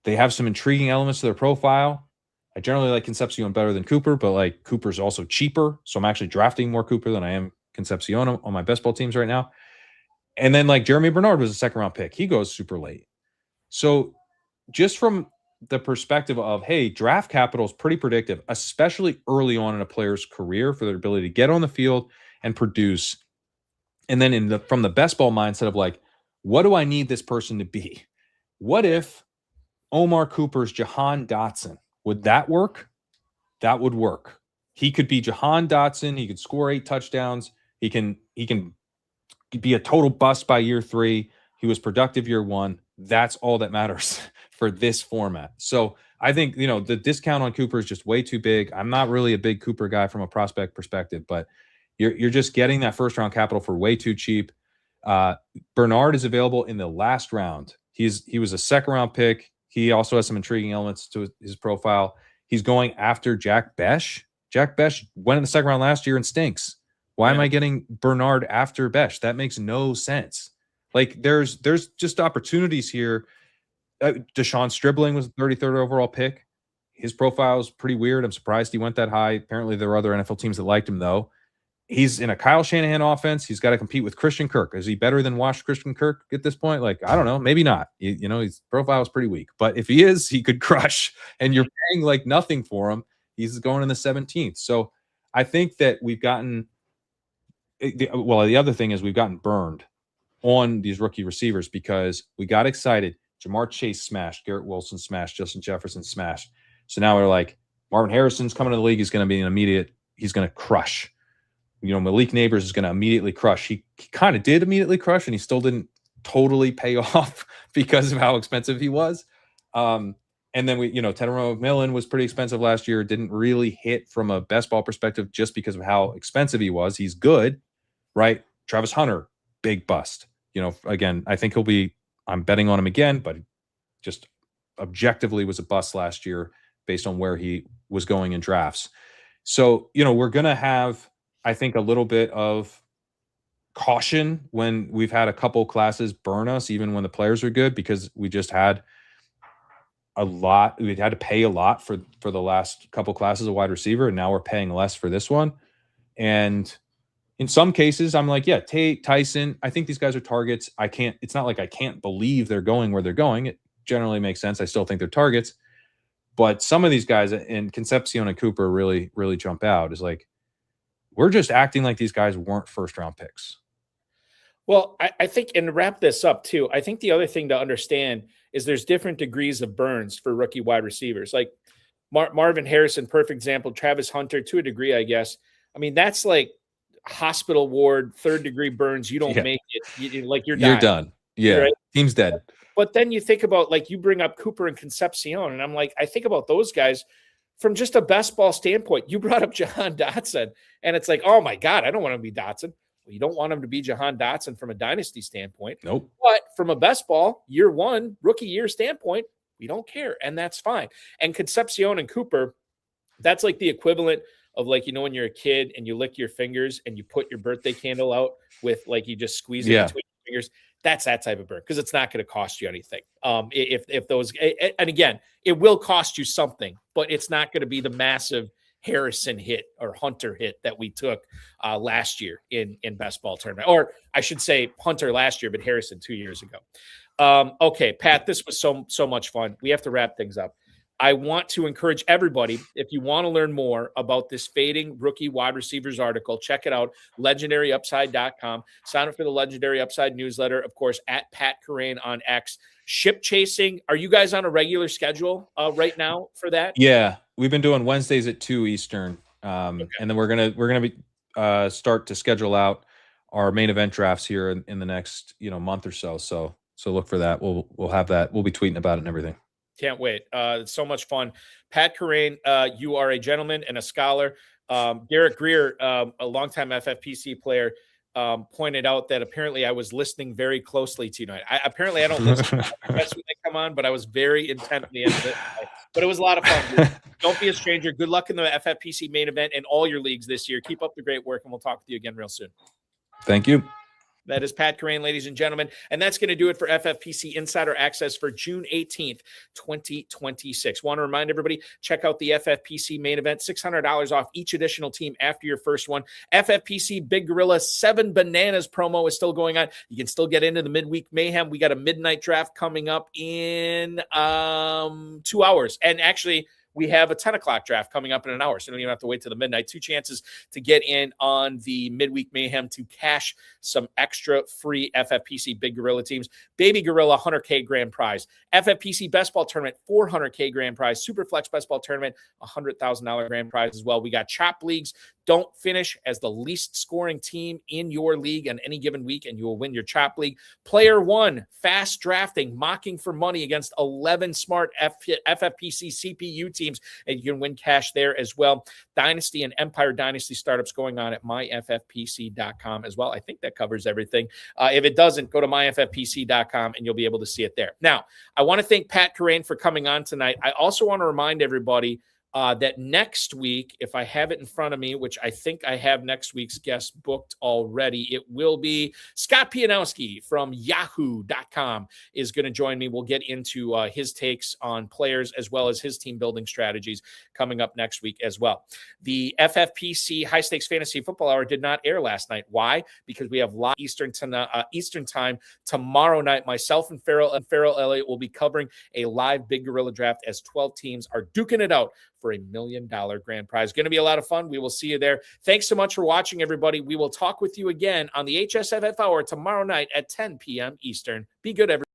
They have some intriguing elements to their profile. I generally like Concepcion better than Cooper, but like Cooper's also cheaper. So I'm actually drafting more Cooper than I am Concepcion on my best ball teams right now. And then like Jeremy Bernard was a second round pick. He goes super late. So just from the perspective of, hey, draft capital is pretty predictive, especially early on in a player's career for their ability to get on the field and produce. And then from the best ball mindset of like, what do I need this person to be? What if Omar Cooper's Jahan Dotson? Would that work? That would work. He could be Jahan Dotson. He could score 8 touchdowns. He can be a total bust by year 3. He was productive year 1. That's all that matters for this format. So I think, you know, the discount on Cooper is just way too big. I'm not really a big Cooper guy from a prospect perspective, but you're just getting that first round capital for way too cheap. Bernard is available in the last round. He was a second round pick. He also has some intriguing elements to his profile. He's going after Jack Besh. Jack Besh went in the second round last year and stinks. Why am I getting Bernard after Besh? That makes no sense. Like there's just opportunities here. Deshaun Stribling was the 33rd overall pick. His profile is pretty weird. I'm surprised he went that high. Apparently there were other NFL teams that liked him though. He's in a Kyle Shanahan offense. He's got to compete with Christian Kirk. Is he better than washed Christian Kirk at this point? Like, I don't know. Maybe not. You know, his profile is pretty weak. But if he is, he could crush. And you're paying like nothing for him. He's going in the 17th. So I think that we've gotten – well, the other thing is we've gotten burned on these rookie receivers because we got excited. Jamar Chase smashed. Garrett Wilson smashed. Justin Jefferson smashed. So now we're like, Marvin Harrison's coming to the league. He's going to be an immediate – he's going to crush. You know, Malik Neighbors is going to immediately crush. He kind of did immediately crush, and he still didn't totally pay off because of how expensive he was. And then Tenero McMillan was pretty expensive last year. Didn't really hit from a best ball perspective just because of how expensive he was. He's good, right? Travis Hunter, big bust. You know, again, I think I'm betting on him again, but just objectively was a bust last year based on where he was going in drafts. So, you know, we're going to have, I think, a little bit of caution when we've had a couple classes burn us, even when the players are good, because we just had a lot. We'd had to pay a lot for the last couple classes of wide receiver, and now we're paying less for this one. And in some cases, I'm like, yeah, Tate, Tyson, I think these guys are targets. It's not like I can't believe they're going where they're going. It generally makes sense. I still think they're targets. But some of these guys, and Concepcion and Cooper really, really jump out, is like, we're just acting like these guys weren't first-round picks. Well, I think, and to wrap this up too, I think the other thing to understand is there's different degrees of burns for rookie wide receivers. Like Marvin Harrison, perfect example. Travis Hunter, to a degree, I guess. I mean, that's like hospital ward, third-degree burns. You don't make it. You're dying. You're done. Yeah, right? Team's dead. But then you think about, like, you bring up Cooper and Concepcion, and I'm like, I think about those guys from just a best ball standpoint. You brought up Jahan Dotson, and it's like, oh my God, I don't want him to be Dotson. Well, you don't want him to be Jahan Dotson from a dynasty standpoint. Nope. But from a best ball year 1, rookie year standpoint, we don't care, and that's fine. And Concepcion and Cooper, that's like the equivalent of, like, you know, when you're a kid and you lick your fingers and you put your birthday candle out with, like, you just squeeze it between your fingers. That's that type of burn, because it's not going to cost you anything. If those, and again, it will cost you something, but it's not going to be the massive Harrison hit or Hunter hit that we took last year in Best Ball Tournament, or I should say Hunter last year, but Harrison 2 years ago. Okay, Pat, this was so much fun. We have to wrap things up. I want to encourage everybody, if you want to learn more about this fading rookie wide receivers article, check it out, legendaryupside.com. Sign up for the Legendary Upside newsletter, of course, at Pat Kerrane on X. Ship chasing, are you guys on a regular schedule right now for that? Yeah, we've been doing Wednesdays at 2 Eastern, and then we're gonna be start to schedule out our main event drafts here in the next month or so. So look for that. We'll have that. We'll be tweeting about it and everything. Can't wait. It's so much fun. Pat Kerrane, you are a gentleman and a scholar. Garrett Greer, a longtime FFPC player, pointed out that apparently I was listening very closely to you tonight. Apparently I don't listen when they come on, but I was very intently into it. But it was a lot of fun. Dude. Don't be a stranger. Good luck in the FFPC main event and all your leagues this year. Keep up the great work, and we'll talk with you again real soon. Thank you. That is Pat Kerrane, ladies and gentlemen. And that's going to do it for FFPC Insider Access for June 18th, 2026. Want to remind everybody, check out the FFPC main event, $600 off each additional team after your first one. FFPC Big Gorilla 7 Bananas promo is still going on. You can still get into the midweek mayhem. We got a midnight draft coming up in 2 hours. And actually, we have a 10 o'clock draft coming up in an hour, so you don't even have to wait till the midnight. 2 chances to get in on the midweek mayhem to cash some extra free FFPC Big Gorilla teams. Baby Gorilla, $100K grand prize. FFPC Best Ball Tournament, $400K grand prize. Superflex Best Ball Tournament, $100,000 grand prize as well. We got Chop Leagues. Don't finish as the least scoring team in your league on any given week, and you will win your Chop League. Player 1, fast drafting, mocking for money against 11 smart FFPC CPU teams, and you can win cash there as well. Dynasty and Empire Dynasty startups going on at myffpc.com as well. I think that covers everything. If it doesn't, go to myffpc.com and you'll be able to see it there. Now, I want to thank Pat Kerrane for coming on tonight. I also want to remind everybody that next week, if I have it in front of me, which I think I have next week's guest booked already, it will be Scott Pianowski from yahoo.com is going to join me. We'll get into his takes on players as well as his team building strategies coming up next week as well. The FFPC High Stakes Fantasy Football Hour did not air last night. Why? Because we have live Eastern time tomorrow night. Myself and Farrell Elliott will be covering a live Big Gorilla draft as 12 teams are duking it out for $1 million grand prize. Going to be a lot of fun. We will see you there. Thanks so much for watching, everybody. We will talk with you again on the HSFF Hour tomorrow night at 10 p.m. Eastern. Be good, everybody.